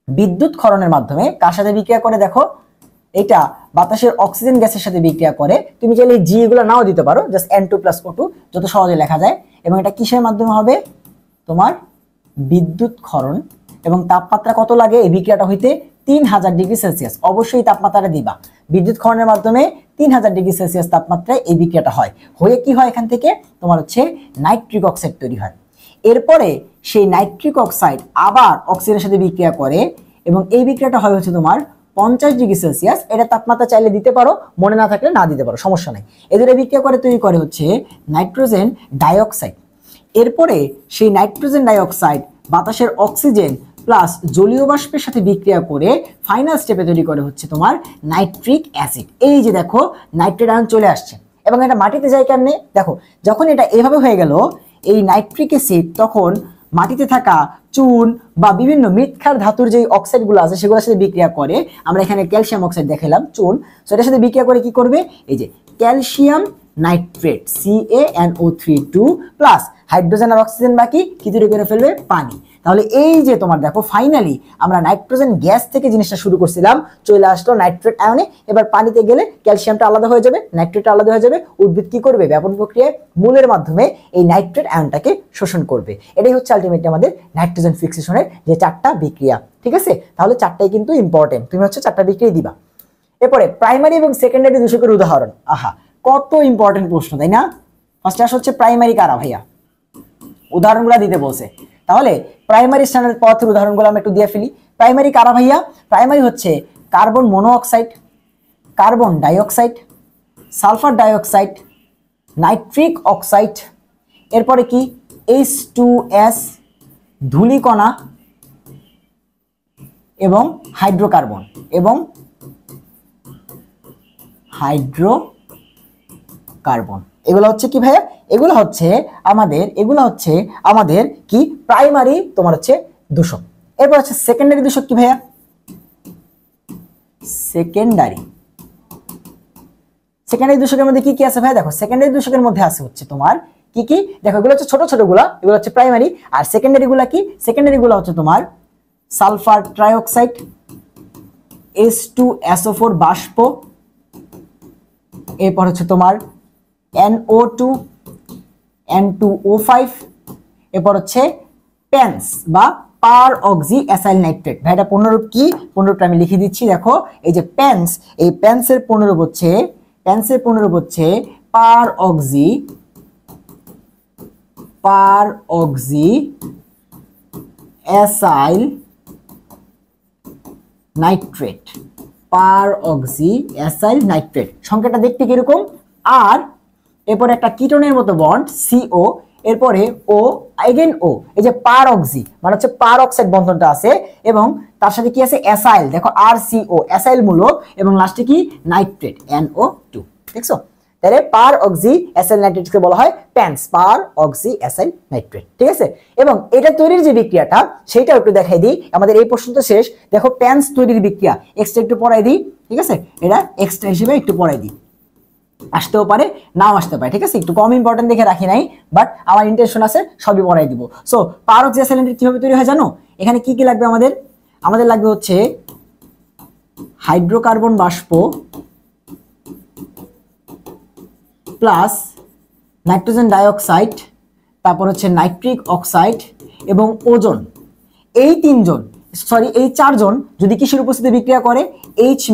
বিদ্যুৎ ক্ষরণের মাধ্যমে কার সাথে বিক্রিয়া করে? দেখো এটা বাতাসের অক্সিজেন গ্যাসের সাথে বিক্রিয়া করে। তুমি চাইলে জি এগুলো নাও দিতে পারো, জাস্ট N2 + O2 যত সহজে লেখা যায়। এবং এটা কিসের মাধ্যমে হবে? তোমার বিদ্যুৎ ক্ষরণ। এবং তাপমাত্রা কত লাগে এই বিক্রিয়াটা হইতে? 3000 ডিগ্রি সেলসিয়াস। অবশ্যই তাপমাত্রাটা দিবা। বিদ্যুৎ ক্ষরণের মাধ্যমে 3000 ডিগ্রি সেলসিয়াস তাপমাত্রায় এই বিক্রিয়াটা হয়। হয়ে কি হয়? এখান থেকে তোমার হচ্ছে নাইট্রিক অক্সাইড তৈরি হয়। এরপরে সেই নাইট্রিক অক্সাইড আবার অক্সিজেনের সাথে বিক্রিয়া করে এবং এই বিক্রিয়াটা হয় হচ্ছে তোমার 50 ডিগ্রি সেলসিয়াস। এটা তাপমাত্রা চাইলে দিতে পারো, মনে না থাকলে না দিতে পারো, সমস্যা নাই। এদের বিক্রিয়া করে তৈরি করে হচ্ছে নাইট্রোজেন ডাইঅক্সাইড। এরপরে সেই নাইট্রোজেন ডাইঅক্সাইড বাতাসের অক্সিজেন প্লাস জলীয় বাষ্পের সাথে বিক্রিয়া করে ফাইনাল স্টেপে তৈরি করে হচ্ছে তোমার নাইট্রিক অ্যাসিড। এই যে দেখো নাইট্রেট আয়ন চলে আসছে এবং এটা মাটিতে যায় কেমনে? দেখো যখন এটা এভাবে হয়ে গেল এই নাইট্রিক অ্যাসিড, তখন মাটিতে থাকা চুন বা বিভিন্ন মৃৎক্ষার ধাতুর যে অক্সাইডগুলো আছে সেগুলোর সাথে বিক্রিয়া করে। আমরা এখানে ক্যালসিয়াম অক্সাইড দেখালাম, চুন। সো এটার সাথে বিক্রিয়া করে কি করবে? এই যে calcium nitrate CaNO3 plus hydrogen আর অক্সিজেন বাকি কি তৈরি করে ফেলবে? পানি। তাহলে এই যে তোমার দেখো ফাইনালি আমরা নাইট্রোজেন গ্যাস থেকে জিনিসটা শুরু করছিলাম, চলে আসলো নাইট্রেট আয়নে। এবার পানিতে গেলে ক্যালসিয়ামটা আলাদা হয়ে যাবে, নাইট্রেটটা আলাদা হয়ে যাবে। উদ্ভিদ কি করবে? ব্যাপন প্রক্রিয়ায় মূলের মাধ্যমে এই নাইট্রেট আয়নটাকে শোষণ করবে। এটাই হচ্ছে আলটিমেটলি আমাদের নাইট্রোজেন ফিক্সেশনের যে 4টা বিক্রিয়া। ঠিক আছে, তাহলে 4টাই কিন্তু ইম্পর্টেন্ট, তুমি হচ্ছে 4টা বিক্রিয়া দিবা। এরপরে প্রাইমারি এবং সেকেন্ডারি দূষকের উদাহরণ। আহা, কত ইম্পর্টেন্ট প্রশ্ন, তাই না? ফার্স্টে আসলে হচ্ছে প্রাইমারি কারা ভাইয়া? উদাহরণগুলো দিতে বলছে। তাহলে প্রাইমারি স্ট্যান্ডার্ড পদার্থের উদাহরণগুলো আমরা একটু দিয়ে ফেলি। প্রাইমারি কারা ভাইয়া? প্রাইমারি হচ্ছে carbon monoxide, carbon dioxide, sulphur dioxide, nitric oxide, এরপরে কি H2S, ধূলিকণা এবং হাইড্রোকার্বন এবং হাইড্রোকার্বন। এগুলো হচ্ছে কি ভাইয়া? এগুলো হচ্ছে আমাদের কি প্রাইমারি তোমার হচ্ছে দূষক। এরপর হচ্ছে সেকেন্ডারি দূষক কি ভাইয়া? সেকেন্ডারি দূষকের মধ্যে কি কি আছে ভাইয়া? দেখো সেকেন্ডারি দূষকের মধ্যে আছে হচ্ছে তোমার কি কি, দেখো এগুলো হচ্ছে ছোট ছোট গুলা, এগুলো হচ্ছে প্রাইমারি। আর সেকেন্ডারি গুলা কি? সেকেন্ডারি গুলা হচ্ছে তোমার সালফার ট্রাইঅক্সাইড, H2SO4 বাষ্প, এরপর হচ্ছে তোমার NO2, N2O5, এরপর হচ্ছে প্যান্স বা পার অক্সি অ্যাসাইল নাইট্রেট। ভাই এটা পূর্ণরূপ কি? পূর্ণরূপটা আমি লিখে দিচ্ছি, দেখো এই যে প্যান্স, এই প্যান্সের পূর্ণরূপ হচ্ছে পার অক্সি অ্যাসাইল নাইট্রেট, পার অক্সি অ্যাসাইল নাইট্রেট। সংখ্যাটা দেখতে কিরকম? আর এরপরে একটা কিটোনের মতো বন্ড CO, এরপরে O, এগেন O, এই যে পার অক্সি মানে হচ্ছে পার অক্সাইড বন্ধনটা আছে এবং তার সাথে কি আছে? অ্যাসাইল, দেখো RCO অ্যাসাইল মূলক এবং লাস্টে কি? Nitrate NO2। দেখছো? তাহলে পার অক্সি অ্যাসাইল নাইট্রেটকে বলা হয় প্যান্স, পার অক্সি অ্যাসাইল নাইট্রেট। ঠিক আছে, এবং এটা তৈরির যে বিক্রিয়াটা সেটা একটু দেখাই দিই। আমাদের এই প্রশ্ন তো শেষ। দেখো প্যান্স তৈরির বিক্রিয়া এক্সট্রা একটু পড়াই দিই। ঠিক আছে, এটা এক্সট্রা হিসেবে একটু পড়াই দিই, আসতেও পারে নাও আসতে পারে। ঠিক আছে, একটু কম ইম্পর্টেন্ট দেখে রাখি নাই, বাট আমার ইন্টেনশন আছে সবই পড়াই দিব। সো পার অক্সি অ্যাসাইল নাইট্রেট কিভাবে তৈরি হয় জানো? এখানে কি কি লাগবে আমাদের লাগবে হচ্ছে হাইড্রোকার্বন বাষ্প প্লাস নাইট্রোজেন ডাইঅক্সাইড, তারপর হচ্ছে নাইট্রিক অক্সাইড এবং ওজন। এই চারজন যদি কিসের উপস্থিতিতে বিক্রিয়া করে? H-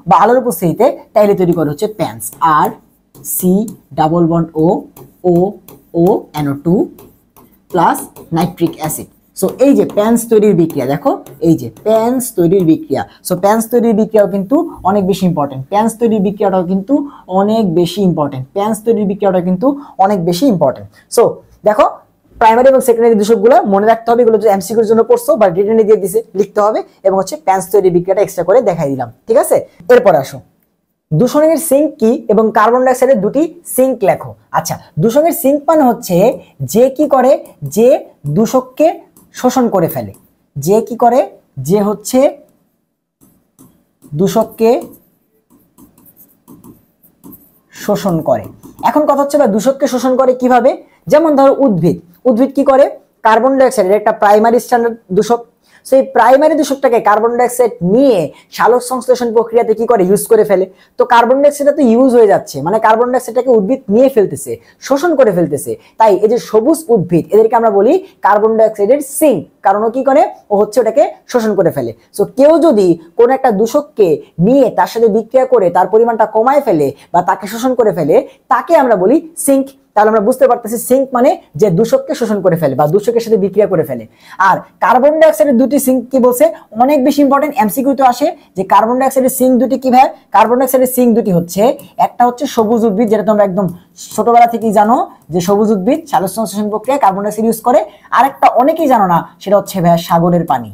বা আলোর উপস্থিতিতে, তাইলে তৈরি করে হচ্ছে প্যান্স। আর C+O NO2 plus nitric acid. So এই যে প্যান্স তৈরির বিক্রিয়া, দেখো এই যে প্যান্স তৈরির বিক্রিয়া। সো প্যান্স তৈরির বিক্রিয়াও কিন্তু অনেক বেশি ইম্পর্টেন্ট। সো দেখো প্রাইমারি এবং সেকেন্ডারি দূষকগুলো মনে রাখতে হবে, এগুলো যদি এমসিকিউর জন্য পড়ছো বা রিটেনে দিয়ে দিছে লিখতে হবে, এবং হচ্ছে প্যান্স তৈরির বিক্রিয়াটা এক্সট্রা করে দেখাই দিলাম। ঠিক আছে, এরপর আসো দূষণের সিঙ্ক কি এবং কার্বন ডাইঅক্সাইডের দুটি সিঙ্ক লেখো। আচ্ছা, দূষণের সিঙ্ক মানে হচ্ছে যে কি করে? যে দূষককে শোষণ করে ফেলে। যে কি করে? যে হচ্ছে দূষককে শোষণ করে। এখন কথা হচ্ছে দূষককে শোষণ করে কিভাবে? যেমন ধরো উদ্ভিদ কি করে? কার্বন ডাইঅক্সাইড একটা প্রাইমারি স্ট্যান্ডার্ড দূষক। সো এই প্রাইমারি দূষকটাকে কার্বন ডাইঅক্সাইড নিয়ে সালোক সংশ্লেষণ প্রক্রিয়াতে কি করে ইউজ করে ফেলে। তো কার্বন ডাইঅক্সাইডটা তো ইউজ হয়ে যাচ্ছে, মানে কার্বন ডাইঅক্সাইডটাকে উদ্ভিদ নিয়ে ফেলতেছে, শোষণ করে ফেলতেছে। তাই এই যে সবুজ উদ্ভিদ এদেরকে আমরা বলি কার্বন ডাইঅক্সাইডের সিঙ্ক, কারণ ও কি করে, ও হচ্ছে ওটাকে শোষণ করে ফেলে। সো কেউ যদি কোনো একটা দূষককে নিয়ে তার সাথে বিক্রিয়া করে তার পরিমাণটা কমায় ফেলে বা তাকে শোষণ করে ফেলে, তাকে আমরা বলি সিঙ্ক। তাহলে আমরা বুঝতে পারতেছি সিঙ্ক মানে যে দূষককে শোষণ করে ফেলে বা দূষকের সাথে বিক্রিয়া করে ফেলে। আর কার্বন ডাইঅক্সাইডের দুটি সিঙ্ক কি বলছে, অনেক বেশি ইম্পর্টেন্ট, এমসিকিউ তো আসে যে কার্বন ডাইঅক্সাইডের সিঙ্ক দুটি কি ভাই, কার্বন ডাইঅক্সাইডের সিঙ্ক দুটি হচ্ছে, একটা হচ্ছে সবুজ উদ্ভিদ, যেটা তোমরা একদম ছোটবেলা থেকেই জানো যে সবুজ উদ্ভিদ সালোক সংশ্লেষণ প্রক্রিয়ায় কার্বন ডাইঅক্সাইড ইউজ করে। আর একটা অনেকেই জানো না, সেটা হচ্ছে ভাই সাগরের পানি।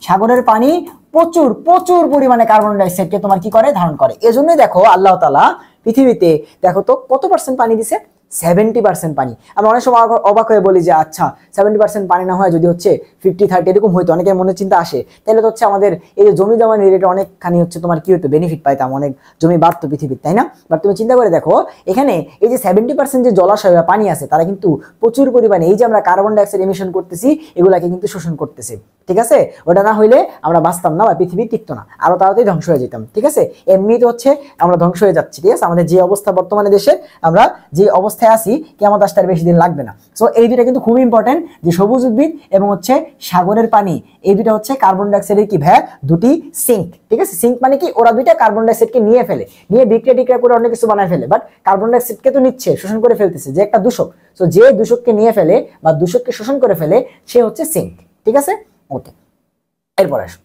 সাগরের পানি প্রচুর প্রচুর পরিমাণে কার্বন ডাইঅক্সাইডকে তোমার কি করে, ধারণ করে। এজন্যই দেখো আল্লাহ তাআলা পৃথিবীতে দেখো তো কত পার্সেন্ট পানি দিছে, 70% পানি। আমি অনেক সময় অবাক হয়ে বলি যে আচ্ছা 70% পানি না হয় যদি হচ্ছে 50-30 এরকম হইতো, অনেকের মনে চিন্তা আসে, তাহলে তো হচ্ছে আমাদের এই যে জমি জমা রিলেটেড অনেকখানি হচ্ছে তোমার কি হতো, বেনিফিট পাইতাম, অনেক জমি বাড়তো পৃথিবীর, তাই না? বাট তুমি চিন্তা করে দেখো এখানে এই যে 70% যে জলাশয় বা পানি আছে, তারা কিন্তু প্রচুর পরিমাণে এই যে আমরা কার্বন ডাইঅক্সাইড এমিশন করতেছি এগুলাকে কিন্তু শোষণ করতেছে, ঠিক আছে? ওটা না হইলে আমরা বাঁচতাম না বা পৃথিবী টিকতো না, আরো তাড়াতাড়ি ধ্বংস হয়ে যেতাম, ঠিক আছে? এমনি তো হচ্ছে আমরা ধ্বংস হয়ে যাচ্ছি, ঠিক আছে? আমাদের যে অবস্থা বর্তমানে দেশে, আমরা যে অবস্থায় আছি, কেমন আসতে আর বেশি দিন লাগবে না। সো এই দুটা কিন্তু খুবই ইম্পর্টেন্ট, যে সবুজ উদ্ভিদ এবং হচ্ছে সাগরের পানি, এই দুটা হচ্ছে কার্বন ডাইঅক্সাইডের কি ভাই, দুটি সিঙ্ক, ঠিক আছে? সিঙ্ক মানে কি, ওরা দুইটা কার্বন ডাইঅক্সাইডকে নিয়ে ফেলে, নিয়ে বিক্রিয়া টিক্রিয়া করে অনেক কিছু বানায় ফেলে, বাট কার্বন ডাইঅক্সাইডকে তো নিচ্ছে, শোষণ করে ফেলতেছে, যে একটা দূষক। সো যে দূষককে নিয়ে ফেলে বা দূষককে শোষণ করে ফেলে, সে হচ্ছে সিঙ্ক, ঠিক আছে? ওকে, এরপর আসো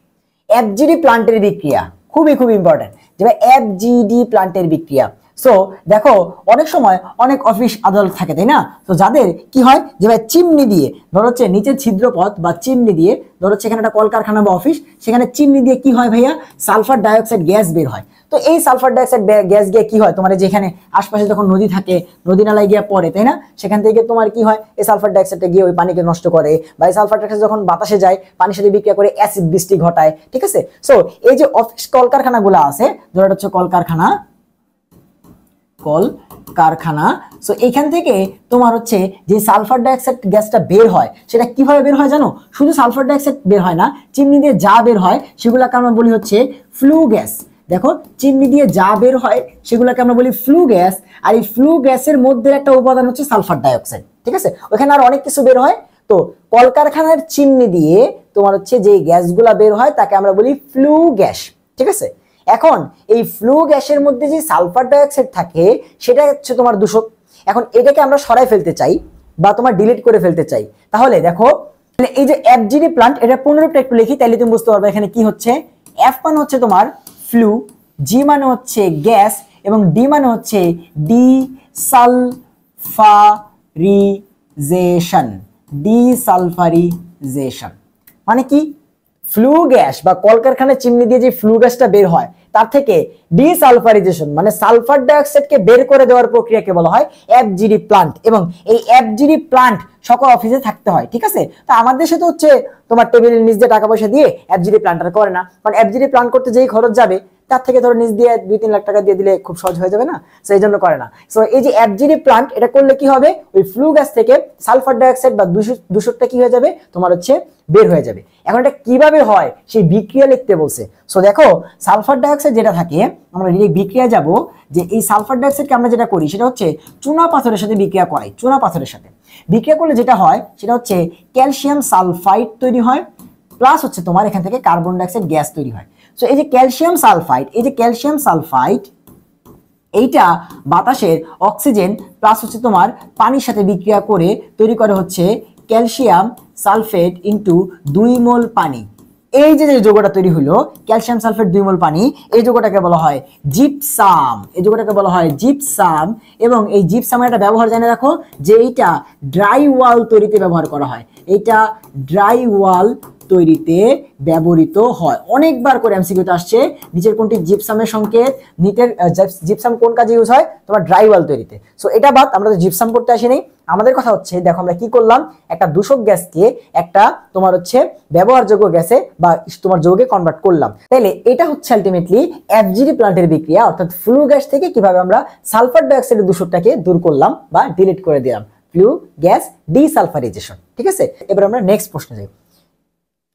এফজিডি প্লান্টের বিক্রিয়া, খুবই খুবই ইম্পর্টেন্ট, যে ভাই এফজিডি প্লান্টের বিক্রিয়া। সো দেখো অনেক সময় অনেক অফিস আদালত থাকে, তাই না? তো যাদের কি হয় যে ভাই চিমনি দিয়ে, ধরো হচ্ছে নিচের ছিদ্রপথ বা চিমনি দিয়ে, ধরো হচ্ছে এখানে একটা কলকারখানা বা অফিস, সেখানে চিমনি দিয়ে কি হয় ভাইয়া, সালফার ডাইঅক্সাইড গ্যাস বের হয়। তো এই সালফার ডাইঅক্সাইড গ্যাস গিয়ে কি হয়, তোমার যেখানে আশপাশে যখন নদী থাকে, নদী নালায় গিয়ে পড়ে, তাই না? সেখান থেকে তোমার কি হয়, এই সালফার ডাইঅক্সাইডটা গিয়ে ওই পানিকে নষ্ট করে, বা এই সালফার ডাইঅক্সাইড যখন বাতাসে যায় পানির সাথে বিক্রিয়া করে অ্যাসিড বৃষ্টি ঘটায়, ঠিক আছে? সো এই যে অফিস কলকারখানাগুলো আছে, ধরো এটা হচ্ছে কলকারখানা, সো এখান থেকে তোমার হচ্ছে যে সালফার ডাইঅক্সাইড গ্যাসটা বের হয়, সেটা কিভাবে বের হয় জানো? শুধু সালফার ডাইঅক্সাইড বের হয় না, চিমনি দিয়ে যা বের হয় সেগুলোকে আমরা বলি হচ্ছে ফ্লু গ্যাস। দেখো চিমনি দিয়ে যা বের হয় সেগুলোকে আমরা বলি ফ্লু গ্যাস, আর এই ফ্লু গ্যাসের মধ্যে একটা উপাদান হচ্ছে সালফার ডাইঅক্সাইড, ঠিক আছে? ওখানে আর অনেক কিছু বের হয়। তো কলকারখানার চিমনি দিয়ে তোমার হচ্ছে যে গ্যাসগুলা বের হয় তাকে আমরা বলি ফ্লু গ্যাস, ঠিক আছে? এখন এই ফ্লু গ্যাসের মধ্যে যে সালফার ডাইঅক্সাইড থাকে সেটা হচ্ছে তোমার দূষক। এখন এটাকে আমরা সরাই ফেলতে চাই বা তোমার ডিলিট করে ফেলতে চাই, তাহলে দেখো এই যে এফজিডি প্লান্ট, এটা পুনরূপটা একটু লিখি, তাহলে তুমি বুঝতে পারবে এখানে কি হচ্ছে। এফ মানে হচ্ছে তোমার ফ্লু, জি মানে হচ্ছে গ্যাস, এবং ডি মানে হচ্ছে ডিসালফারিজেশন। ডিসালফারিজেশন মানে কি, ফ্লু গ্যাস বা কলকারখানার চিমনি দিয়ে যে ফ্লু গ্যাসটা বের হয় তার থেকে ডিসালফারিজেশন মানে সালফার ডাইঅক্সাইডকে বের করে দেওয়ার প্রক্রিয়াকে বলা হয় এফজিডি প্লান্ট, এবং এই এফজিডি প্লান্ট সকল অফিসে থাকতে হয়, ঠিক আছে? তো আমাদের দেশে তো হচ্ছে তোমার টেবিলের নিচ দিয়ে টাকা পয়সা দিয়ে এফজিডি প্লান্টার করে না, কারণ এফজিডি প্লান্ট করতে যেই খরচ যাবে তার থেকে ধরো নিচ দিয়ে 2-3 লাখ টাকা দিয়ে দিলে খুব সহজ হয়ে যাবে না, সো এই জন্য করে না। সো এই যে এফজিডি প্লান্ট, এটা করলে কি হবে, ওই ফ্লু গ্যাস থেকে সালফার ডাইঅক্সাইড বা দূষকটা কি হয়ে যাবে, তোমার হচ্ছে বের হয়ে যাবে। এখন এটা কিভাবে হয় সেই বিক্রিয়া লিখতে বলছে। সো দেখো সালফার ডাইঅক্সাইড যেটা থাকে, আমরা বিক্রিয়া যাব, যে এই সালফার ডাইঅক্সাইডকে আমরা যেটা করি সেটা হচ্ছে চুনা পাথরের সাথে বিক্রিয়া করাই। চুনা পাথরের সাথে বিক্রিয়া করলে যেটা হয় সেটা হচ্ছে ক্যালসিয়াম সালফাইড তৈরি হয়, প্লাস হচ্ছে তোমার এখান থেকে কার্বন ডাইঅক্সাইড গ্যাস তৈরি হয়। সো এই যে ক্যালসিয়াম সালফাইড, এই যে ক্যালসিয়াম সালফাইড এইটা বাতাসের অক্সিজেন প্লাস হচ্ছে তোমার পানির সাথে বিক্রিয়া করে তৈরি করে হচ্ছে ক্যালসিয়াম সালফেট ইনটু 2 মোল পানি। এই যে যৌগটা তৈরি হলো ক্যালসিয়াম সালফেট 2 মোল পানি, এই যৌগটাকে বলা হয় জিপসাম। এই যৌগটাকে বলা হয় জিপসাম, এবং এই জিপসামের একটা ব্যবহার জেনে রাখো যে এইটা ড্রাই ওয়াল তৈরিতে ব্যবহার করা হয়। এইটা ড্রাই ওয়াল তৈরিতে ব্যবহৃত হয়। অনেকবার করে এমসিকিউতে আসছে নিচের কোনটি জিপসামের সংকেত, নিচের জিপসাম কোন কাজে ইউজ হয়, তোমার ড্রাই ওয়াল তৈরিতে। সো এটা বাদ, আমরা তো জিপসাম করতে আসিনি, আমাদের কথা হচ্ছে দেখো আমরা কি করলাম, একটা দূষক গ্যাসকে একটা তোমার হচ্ছে ব্যবহারযোগ্য গ্যাসে বা তোমার যৌগে কনভার্ট করলাম। তাহলে এটা হচ্ছে আলটিমেটলি এফজিডি প্লান্টের বিক্রিয়া, অর্থাৎ ফ্লু গ্যাস থেকে কিভাবে আমরা সালফার ডাইঅক্সাইডের দূষকটাকে দূর করলাম বা ডিলিট করে দিলাম, ফ্লু গ্যাস ডিসালফারাইজেশন, ঠিক আছে? এবার আমরা নেক্সট প্রশ্নে যাই।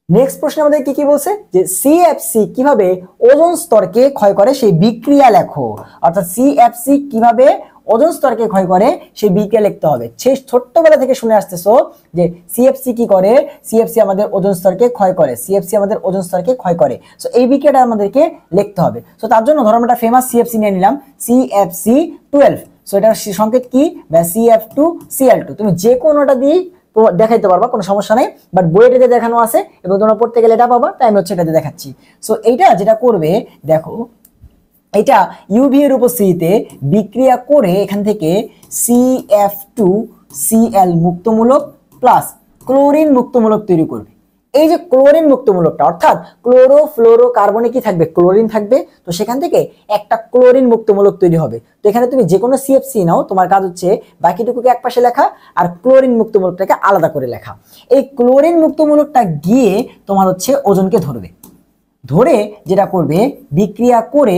নেক্সট প্রশ্ন আমাদের কি কি বলছে যে সিএফসি কিভাবে ওজোন স্তরকে ক্ষয় করে সেই বিক্রিয়া লেখো। অর্থাৎ সিএফসি কিভাবে ওজোন স্তরকে ক্ষয় করে সেই বিক্রিয়া লিখতে হবে। সেই ছোট্টবেলা থেকে শুনে আসতেছো যে সিএফসি কি করে, সিএফসি আমাদের ওজোন স্তরকে ক্ষয় করে, সিএফসি আমাদের ওজোন স্তরকে ক্ষয় করে। সো এই বিক্রিয়াটা আমাদেরকে লিখতে হবে। সো তার জন্য ধরো আমরা ফেমাস সিএফসি নিয়ে নিলাম, CFC12। সো এটার সংকেত কি, CF2Cl2। তুমি যে কোনোটা দিয়ে দেখাইতে পারবা, কোনো সমস্যা নাই, বাট বইটাতে দেখানো আছে এবং তোমরা পড়তে গেলে এটা পাবা, তাই আমি হচ্ছে এটাতে দেখাচ্ছি। সো এইটা যেটা করবে দেখো, এটা ইউভি এর উপস্থিতিতে বিক্রিয়া করে এখান থেকে CF2Cl মুক্তমূলক প্লাস ক্লোরিন মুক্তমূলক তৈরি করবে। এই যে ক্লোরিন মুক্তমূলকটা অর্থাৎ ক্লোরো ফ্লোরো কার্বনে কি থাকবে, ক্লোরিন থাকবে। তো সেখান থেকে একটা ক্লোরিন মুক্তমূলক তৈরি হবে। তো এখানে তুমি যে কোনো সিএফসি নাও, তোমার কাজ হচ্ছে বাকিটুকুকে একপাশে লেখা আর ক্লোরিন মুক্তমূলকটাকে আলাদা করে লেখা। এই ক্লোরিন মুক্তমূলকটা গিয়ে তোমার হচ্ছে ওজনকে ধরবে, ধরে যেটা করবে বিক্রিয়া করে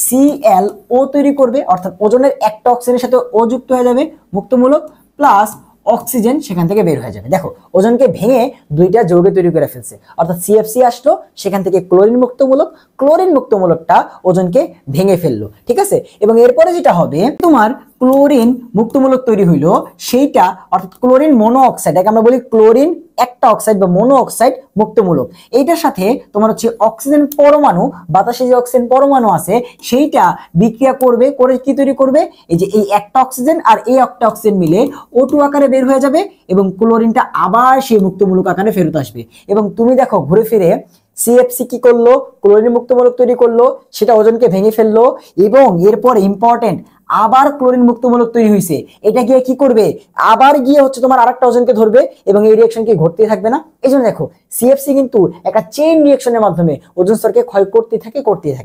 ClO তৈরি করবে। অর্থাৎ ওজনের একটা অক্সিজেনের সাথে ও যুক্ত হয়ে যাবে মুক্তমূলক, প্লাস অক্সিজেন সেখান থেকে বের হয়ে যাবে। দেখো ওজনকে ভেঙে দুইটা যৌগ তৈরি করে ফেলছে। অর্থাৎ সিএফসি আসলো, সেখান থেকে ক্লোরিন মুক্তমূলক, ক্লোরিন মুক্তমূলকটা ওজনকে ভেঙে ফেললো, ঠিক আছে। এবং এরপরে যেটা হবে তোমার ক্লোরিন মুক্তমূলক তৈরি হইলো, সেইটা অর্থাৎ ক্লোরিন মনো অক্সাইড, আমরা বলি ক্লোরিন একটা অক্সাইড বা মনো অক্সাইড মুক্তমূলক। এইটার সাথে তোমার হচ্ছে অক্সিজেন পরমাণু, বাতাসে যে অক্সিজেন পরমাণু আছে সেইটা বিক্রিয়া করবে, করে কি তৈরি করবে, এই যে এই একটা অক্সিজেন আর এই একটা অক্সিজেন মিলে O2 আকারে বের হয়ে যাবে এবং ক্লোরিনটা আবার সেই মুক্তমূলক আকারে ফেরত আসবে। এবং তুমি দেখো ঘুরে ফিরে সিএফসি কি করলো, ক্লোরিন মুক্তমূলক তৈরি করলো, সেটা ওজনকে ভেঙে ফেললো এবং এরপর ইম্পর্টেন্ট আবার ক্লোরিন মুক্তমূলক তৈরি হয়েছে। এটা গিয়ে কি করবে, আবার গিয়ে হচ্ছে তোমার আরেকটা ওজনকে ধরবে এবং এই রিঅ্যাকশন কি ঘটতেই থাকবে না। এই জন্য দেখো সিএফসি কিন্তু একটা চেইন রিঅ্যাকশনের মাধ্যমে ওজোন স্তরকে ক্ষয় করতেই থাকে,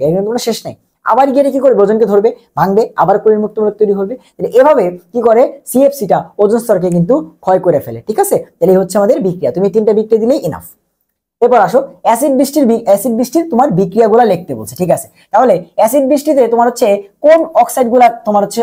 এখানে কোনো শেষ নাই। আবার গিয়ে কি করবে, ওজনকে ধরবে, ভাঙবে, আবার ক্লোরিন মুক্তমূলক তৈরি হবে। এভাবে কি করে সিএফসিটা ওজোন স্তরকে কিন্তু ক্ষয় করে ফেলে, ঠিক আছে। তাহলে এই হচ্ছে আমাদের বিক্রিয়া, তুমি 3টা বিক্রিয়া দিলেই ইনাফ। এরপর আসো অ্যাসিড বৃষ্টির তোমার বিক্রিয়াগুলো লিখতে বলছে, ঠিক আছে। তাহলে অ্যাসিড বৃষ্টিতে তোমার হচ্ছে কোন অক্সাইডগুলো তোমার হচ্ছে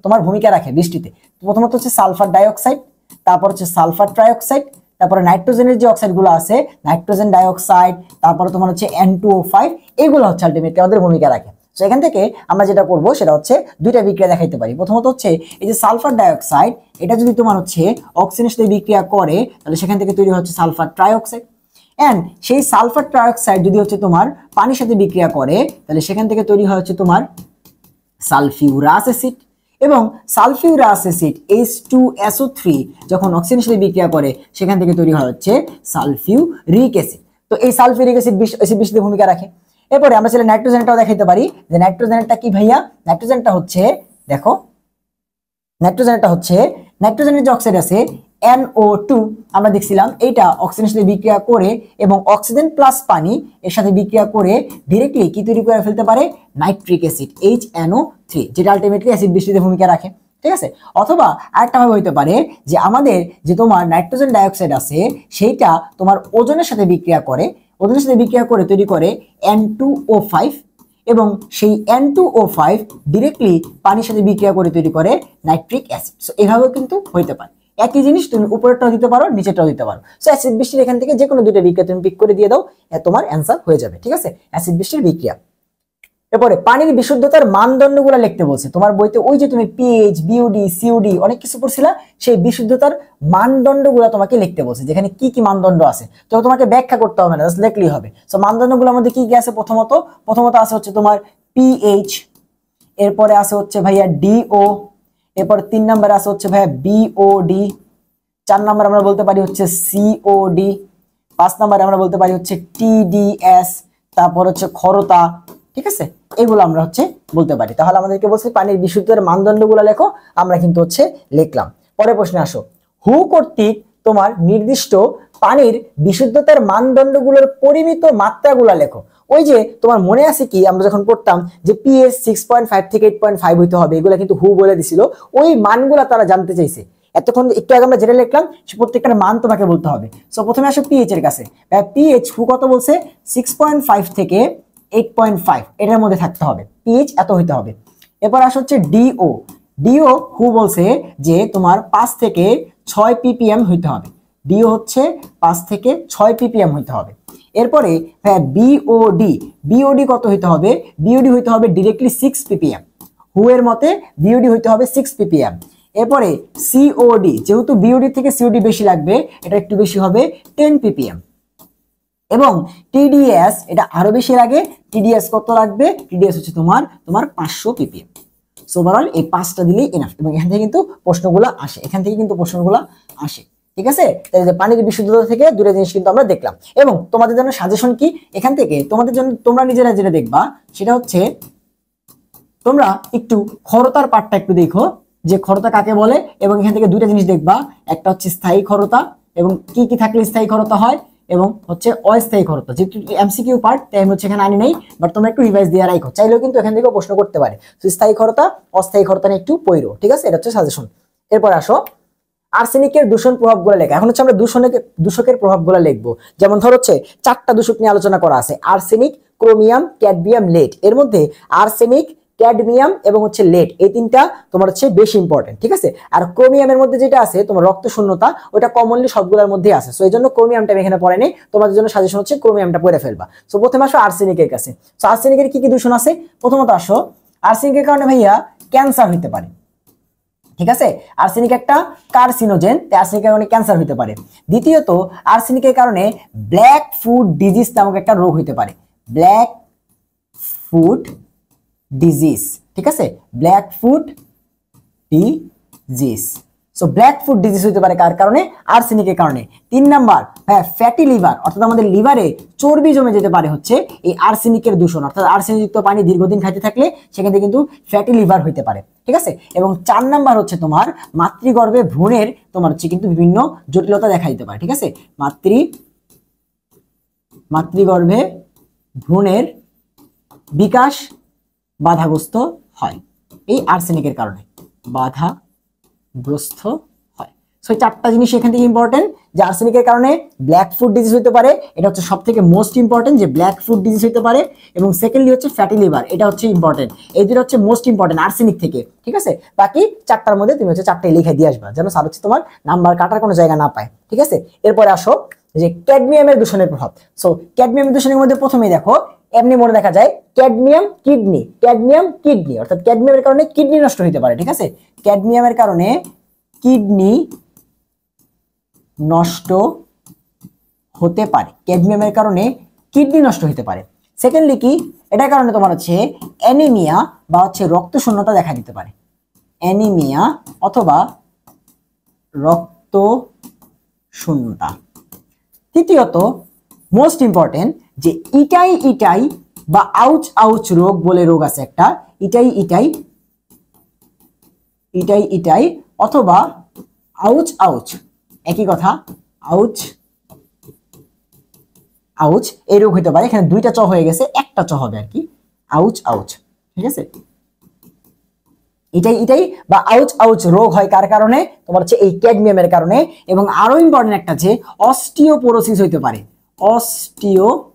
তোমার ভূমিকা রাখে বৃষ্টিতে। প্রথমত হচ্ছে সালফার ডাইঅক্সাইড, তারপর হচ্ছে সালফার ট্রাইঅক্সাইড, তারপরে নাইট্রোজেনের যে অক্সাইডগুলো আছে নাইট্রোজেন ডাইঅক্সাইড, তারপরে তোমার হচ্ছে N2O5, এগুলো হচ্ছে আলটিমেটলি আমাদের ভূমিকা রাখে। তো এখান থেকে আমরা যেটা করব সেটা হচ্ছে দুইটা বিক্রিয়া দেখাইতে পারি। প্রথমত হচ্ছে এই যে সালফার ডাইঅক্সাইড, এটা যদি তোমার হচ্ছে অক্সিজেনের সাথে বিক্রিয়া করে তাহলে সেখান থেকে তৈরি হচ্ছে সালফার ট্রাইঅক্সাইড। এন্ড সেই সালফার ট্রাইঅক্সাইড যদি হচ্ছে তোমার পানির সাথে বিক্রিয়া করে তাহলে সেখান থেকে তৈরি হয় হচ্ছে তোমার সালফিউরাস অ্যাসিড। এবং সালফিউরাস অ্যাসিড H2SO3 যখন অক্সিজেনের সাথে বিক্রিয়া করে সেখান থেকে তৈরি হয় হচ্ছে সালফিউরিক অ্যাসিড। তো এই সালফিউরিক অ্যাসিড বৃষ্টিতে ভূমিকা রাখে। এরপরে আমরা চাইলে নাইট্রোজেনটাও দেখাইতে পারি যে নাইট্রোজেনটা কি ভাইয়া, নাইট্রোজেনটা হচ্ছে দেখো, নাইট্রোজেনের যে অক্সাইড আছে NO2 আমরা দেখছিলাম, এইটা অক্সিজেনের সাথে বিক্রিয়া করে এবং অক্সিজেন প্লাস পানি এর সাথে বিক্রিয়া করে ডিরেক্টলি কি তৈরি করে ফেলতে পারে, নাইট্রিক অ্যাসিড HNO3, যেটা আলটিমেটলি অ্যাসিড বৃষ্টিতে ভূমিকা রাখে, ঠিক আছে। অথবা আরেকটা ভাবে হইতে পারে যে আমাদের যে তোমার নাইট্রোজেন ডাইঅক্সাইড আছে সেইটা তোমার ওজনের সাথে বিক্রিয়া করে, তৈরি করে N2O5 এবং সেই N2O5 ডিরেক্টলি পানির সাথে বিক্রিয়া করে তৈরি করে নাইট্রিক অ্যাসিড। সো এভাবেও কিন্তু হইতে পারে। একই জিনিস তুমি উপরেরটাও দিতে পারো, নিচেরটাও দিতে পারো। সো অ্যাসিড বৃষ্টির এখান থেকে যে কোনো দুটো বিক্রিয়া তুমি পিক করে দিয়ে দাও, তোমার অ্যান্সার হয়ে যাবে, ঠিক আছে, অ্যাসিড বৃষ্টির বিক্রিয়া। এরপরে পানির বিশুদ্ধতার মানদণ্ডগুলো লিখতে বলছে। তোমার বইতে ওই যে তুমি পিএইচ, বিইউডি, সিইউডি অনেক কিছু পড়ছিলা, সেই বিশুদ্ধতার মানদণ্ডগুলো তোমাকে লিখতে বলছে, যেখানে কি কি মানদণ্ড আছে। তো তোমাকে ব্যাখ্যা করতে হবে না, জাস্ট লিখলেই হবে। সো মানদণ্ডগুলোর মধ্যে কি কি আছে, প্রথমত আছে হচ্ছে তোমার পিএইচ, এরপরে আছে হচ্ছে ভাইয়া ডিও, এরপর 3 নম্বরে আছে হচ্ছে ভাইয়া বিওডি, 4 নম্বরে আমরা বলতে পারি হচ্ছে সিওডি, 5 নম্বরে আমরা বলতে পারি হচ্ছে টিডিএস, তারপর হচ্ছে ক্ষরতা, ঠিক আছে, এগুলো আমরা হচ্ছে বলতে পারি। তাহলে আমাদেরকে বলছে পানির বিশুদ্ধতার মানদণ্ডগুলো লেখো, আমরা কিন্তু হচ্ছে লিখলাম। পরের প্রশ্নে আসো, হু কর্তৃক তোমার নির্দিষ্ট পানির বিশুদ্ধতার মানদণ্ডগুলোর পরিমিত মাত্রাগুলো লেখো। ওই যে তোমার মনে আছে কি আমরা যখন পড়তাম যে পিএইচ 6.5 থেকে 8.5 হইতে হবে, এগুলো কিন্তু হু বলে দিছিল, ওই মানগুলা তারা জানতে চাইছে। এতক্ষণ একটু আগে আমরা যেটা লিখলাম সে প্রত্যেকটার মান তোমাকে বলতে হবে। সো প্রথমে আসো পিএইচ এর কাছে। পিএইচ হু কত বলছে, 6.5 থেকে 8.5 এটার মধ্যে থাকতে হবে, পিএইচ এত হইতে হবে। এরপর আসা হচ্ছে ডিও হু বলছে যে তোমার 5 থেকে 6 ppm হইতে হবে। ডিও হচ্ছে 5 থেকে 6 ppm হইতে হবে। এরপরে হ্যাঁ বিওডি, বিওডি কত হইতে হবে? বিওডি হইতে হবে ডিরেক্টলি 6 ppm। হু এর মতে বিওডি হইতে হবে 6 ppm। এরপরে সিওডি, যেহেতু বিওডি থেকে সিওডি বেশি লাগবে, এটা একটু বেশি হবে 10 ppm। এবং টিডিএস এটা আরো বেশি লাগে, টিডিএস কত লাগবে? টিডিএস হচ্ছে তোমার 500 ppm। সো ওভারঅল এই 5টা দিলেই এনাফ। এবং এখান থেকে কিন্তু প্রশ্নগুলো আসে, এখান থেকে কিন্তু প্রশ্নগুলো আসে, ঠিক আছে? তাই যে পানির বিশুদ্ধতা থেকে দুটো জিনিস কিন্তু আমরা দেখলাম। এবং তোমাদের জন্য সাজেশন কি এখান থেকে, তোমাদের জন্য তোমরা নিজেরা যেটা দেখবা সেটা হচ্ছে তোমরা একটু খরতার পার্টটা একটু দেখো, যে খরতা কাকে বলে। এবং এখান থেকে দুইটা জিনিস দেখবা, একটা হচ্ছে স্থায়ী খরতা এবং কি কি থাকলে স্থায়ী খরতা হয়, এবং হচ্ছে অস্থায়ী খরতা। যেহেতু এমসিকিউ পার্ট তাই আমি হচ্ছে এখানে আনি নাই, বাট তোমরা একটু রিভাইজ দিয়ে রাখো, চাইলেও কিন্তু এখান থেকে প্রশ্ন করতে পারে। তো স্থায়ী খরতা অস্থায়ী খরতা নিয়ে একটু পড়ো, ঠিক আছে? এটা হচ্ছে সাজেশন। এরপর আসো আর্সেনিকের দূষণ প্রভাবগুলো লেখা। এখন হচ্ছে আমরা দূষকের প্রভাবগুলো লিখবো। যেমন ধর হচ্ছে 4টা দূষক নিয়ে আলোচনা করা আছে, আর্সেনিক, ক্রোমিয়াম, ক্যাডমিয়াম, লেড। এর মধ্যে আর্সেনিক, ক্যাডমিয়াম এবং হচ্ছে লেড, এই তিনটা তোমার হচ্ছে বেশি ইম্পর্টেন্ট, ঠিক আছে? আর ক্রোমিয়ামের মধ্যে যেটা আছে তোমার রক্ত শূন্যতা, ওটা কমনলি সবগুলোর মধ্যেই আছে। সো এই জন্য ক্রোমিয়ামটা আমি এখানে পড়ে নেই, তোমাদের জন্য সাজেশন হচ্ছে ক্রোমিয়ামটা পড়ে ফেলবা। সো প্রথমে আসো আর্সেনিকের কাছে। সো আর্সেনিকের কি কি দূষণ আছে? প্রথমত আসো আর্সেনিকের কারণে ভাইয়া ক্যান্সার হইতে পারে, ঠিক আছে? আর্সেনিক একটা কার্সিনোজেন, তাই আর্সেনিকের কারণে ক্যান্সার হতে পারে। দ্বিতীয়ত আর্সেনিকের কারণে ব্ল্যাক ফুড ডিজিজ নামক একটা রোগ হতে পারে, ব্ল্যাক ফুড ডিজিজ, ঠিক আছে? Black food disease. So black food disease হতে পারে কার কারণে? আর্সেনিকের কারণে। 3 নাম্বার হ্যাঁ ফ্যাটি লিভার, অর্থাৎ আমাদের লিভারে চর্বি জমে যেতে পারে হচ্ছে এই আর্সেনিকের দূষণ, অর্থাৎ আর্সেনিকযুক্ত পানি দীর্ঘদিন খাইতে থাকলে সেখান থেকে কিন্তু ফ্যাটি লিভার হইতে পারে, ঠিক আছে? এবং 4 নাম্বার হচ্ছে তোমার মাতৃগর্ভে ভ্রূণের তোমার হচ্ছে কিন্তু বিভিন্ন জটিলতা দেখা দিতে পারে, ঠিক আছে? মাতৃগর্ভে ভ্রূণের বিকাশ বাধাগ্রস্ত হয় এই আর্সেনিকের কারণে, বাধাগ্রস্ত হয়। সো 4টা জিনিস এখান থেকে ইম্পর্টেন্ট, যে আর্সেনিকের কারণে ব্ল্যাক ফুড ডিজিজ হতে পারে, এটা হচ্ছে সবথেকে মোস্ট ইম্পর্টেন্ট, যে ব্ল্যাক ফুড ডিজিজ হতে পারে। এবং সেকেন্ডলি হচ্ছে ফ্যাটি লিভার, এটা হচ্ছে ইম্পর্টেন্ট। এই দুটো হচ্ছে মোস্ট ইম্পর্টেন্ট আর্সেনিক থেকে, ঠিক আছে? বাকি 4টার মধ্যে তুমি হচ্ছে 4টাই লিখে দিয়ে আসবা, যেন স্যার হচ্ছে তোমার নাম্বার কাটার কোনো জায়গা না পায়, ঠিক আছে? এরপরে আসো যে ক্যাডমিয়ামের দূষণের প্রভাব। সো ক্যাডমিয়ামের দূষণের মধ্যে প্রথমেই দেখো এমনি মনে দেখা যায় ক্যাডমিয়াম কিডনি, ক্যাডমিয়াম কিডনি, অর্থাৎ ক্যাডমিয়ামের কারণে কিডনি নষ্ট হতে পারে, ঠিক আছে? ক্যাডমিয়ামের কারণে কিডনি নষ্ট হতে পারে, ক্যাডমিয়ামের কারণে কিডনি নষ্ট হতে পারে। সেকেন্ডলি কি, এটার কারণে তোমার হচ্ছে অ্যানিমিয়া বা হচ্ছে রক্ত শূন্যতা দেখা দিতে পারে, অ্যানিমিয়া অথবা রক্ত শূন্যতা। তৃতীয়ত মোস্ট ইম্পর্টেন্ট, যে ইটাই ইটাই বা আউচ আউচ রোগ বলে রোগ আছে একটা, ইটাই ইটাই, ইটাই ইটাই অথবা আউচ আউচ, একই কথা, আউচ আউচ এই রোগ হতে পারে। এখানে 2টা চ হয়ে গেছে, একটা চ হবে আর কি, আউচ আউচ, ঠিক আছে? এটাই এটাই বা আউচ আউচ রোগ হয় কার কারণে? তোমার হচ্ছে এই ক্যাডমিয়ামের কারণে। এবং আরো ইম্পর্টেন্ট একটা যে অস্টিওপোরোসিস হইতে পারে, অস্টিওপোরোসিস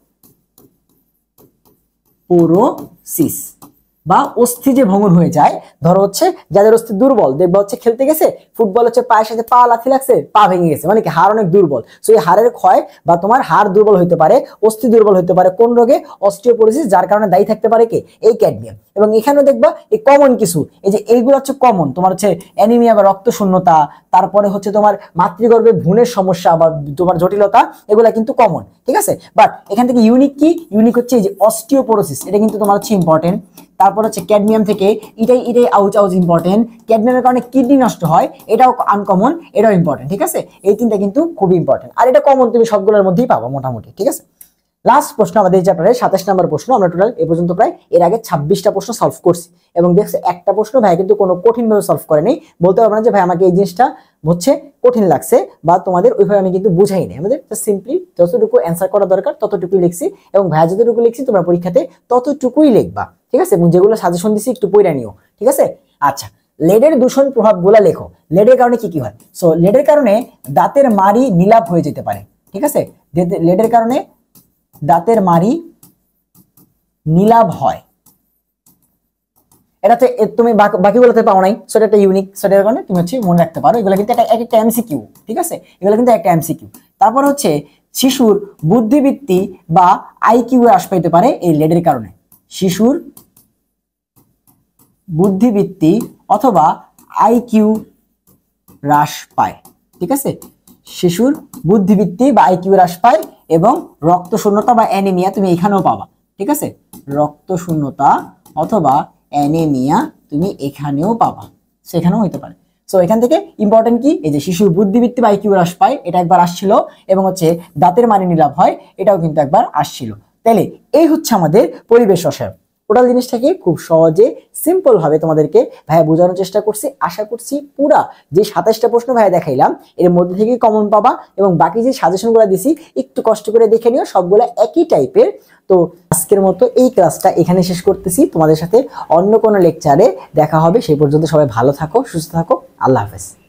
বা অস্থি যে ভঙ্গুর হয়ে যায়। ধরো হচ্ছে যাদের অস্থি দুর্বল, দেখবা হচ্ছে খেলতে গেছে ফুটবল, হচ্ছে পায়ের সাথে পা লাথি লাগছে, পা ভেঙে গেছে, মানে কি হাড় অনেক দুর্বল। সো এই হাড়ের ক্ষয় বা তোমার হাড় দুর্বল হইতে পারে, অস্থি দুর্বল হইতে পারে কোন রোগে? অস্টিওপোরোসিস, যার কারণে দায়ী থাকতে পারে কি? এই ক্যাডমিয়াম। এবং এখানেও দেখবা এই কমন কিছু, এই যে এইগুলো হচ্ছে কমন, তোমার হচ্ছে অ্যানিমিয়া বা রক্ত শূন্যতা, তারপরে হচ্ছে তোমার মাতৃগর্ভে ভ্রূণের সমস্যা বা তোমার জটিলতা, এগুলা কিন্তু কমন, ঠিক আছে? বাট এখান থেকে ইউনিক কি? ইউনিক হচ্ছে এই যে অস্টিওপোরোসিস, এটা কিন্তু তোমার হচ্ছে ইম্পর্টেন্ট। তারপর হচ্ছে ক্যাডমিয়াম থেকে ইটাই ইটাই আউচ আউচ ইম্পর্টেন্ট। ক্যাডমিয়ামের কারণে কিডনি নষ্ট হয়, এটাও আনকমন, এটাও ইম্পর্টেন্ট, ঠিক আছে? এই 3টা কিন্তু খুবই ইম্পর্টেন্ট, আর এটা কমন তুমি সবগুলোর মধ্যেই পাবো মোটামুটি, ঠিক আছে? লাস্ট প্রশ্ন আমাদের এই চ্যাপ্টারে 27 নম্বর প্রশ্ন। আমরা টোটাল এ পর্যন্ত প্রায় এর আগে 26টা প্রশ্ন সলভ করছি, এবং দেখছো একটা প্রশ্ন ভাই কিন্তু কোনো কঠিন ভাবে সলভ করে নেই। বলতে পারবো না যে ভাই আমাকে এই জিনিসটা হচ্ছে কঠিন লাগছে বা তোমাদের ওইভাবে আমি কিন্তু বুঝাই নাই। আমাদের সিম্পলি যতটুকু অ্যান্সার করা দরকার ততটুকুই লিখছি, এবং ভাইয়া যতটুকু লিখছি তোমরা পরীক্ষাতে ততটুকুই লিখবা, ঠিক আছে? এবং যেগুলো সাজেশন দিছি একটু পড়ে নিও, ঠিক আছে? আচ্ছা, লেডের দূষণ প্রভাবগুলো লেখো। লেডের কারণে কি কি হয়? সো লেডের কারণে দাঁতের মাড়ি নীলাভ হয়ে যেতে পারে, ঠিক আছে? লেডের কারণে দাঁতের মাড়ি নীলাভ হয়। এটাতে তুমি বাকিগুলোতে পাও নাই, সো এটা একটা ইউনিক, সো এর কারণে তুমি হচ্ছে মনে রাখতে পারো। এগুলো কিন্তু একটা এমসিকিউ, ঠিক আছে, এগুলো কিন্তু একটা এমসিকিউ। তারপর হচ্ছে শিশুর বুদ্ধিবৃত্তি বা আইকিউ হ্রাস পাইতে পারে এই লেডের কারণে। শিশুর বুদ্ধিবৃত্তি অথবা আইকিউ হ্রাস পায়, ঠিক আছে, শিশুর বুদ্ধিবৃত্তি বা আইকিউ হ্রাস পায় এবং রক্ত শূন্যতা বা অ্যানিমিয়া তুমি এখানেও পাবা, ঠিক আছে, রক্ত শূন্যতা অথবা অ্যানিমিয়া তুমি এখানেও পাবা, সেখানেও হইতে পারে। সো এখান থেকে ইম্পর্টেন্ট কি, এই যে শিশুর বুদ্ধিবৃত্তি বা আইকিউ হ্রাস পায়, এটা একবার আসছিল, এবং হচ্ছে দাঁতের মানে নিলাভ হয়, এটাও কিন্তু একবার আসছিল। তাহলে এই হচ্ছে আমাদের পরিবেশ রসায়ন। টোটাল জিনিসটাকে খুব সহজে সিম্পল ভাবে তোমাদেরকে ভাইয়া বোঝানোর চেষ্টা করছি। আশা করছি পুরা যে 27টা প্রশ্ন ভাইয়া দেখাইলাম এর মধ্যে থেকে কমন পাবা, এবং বাকি যে সাজেশনগুলো দিছি একটু কষ্ট করে দেখে নিও, সবগুলো একই টাইপের। তো আজকের মতো এই ক্লাসটা এখানে শেষ করতেছি, তোমাদের সাথে অন্য কোনো লেকচারে দেখা হবে। সেই পর্যন্ত সবাই ভালো থাকো, সুস্থ থাকো, আল্লাহ হাফেজ।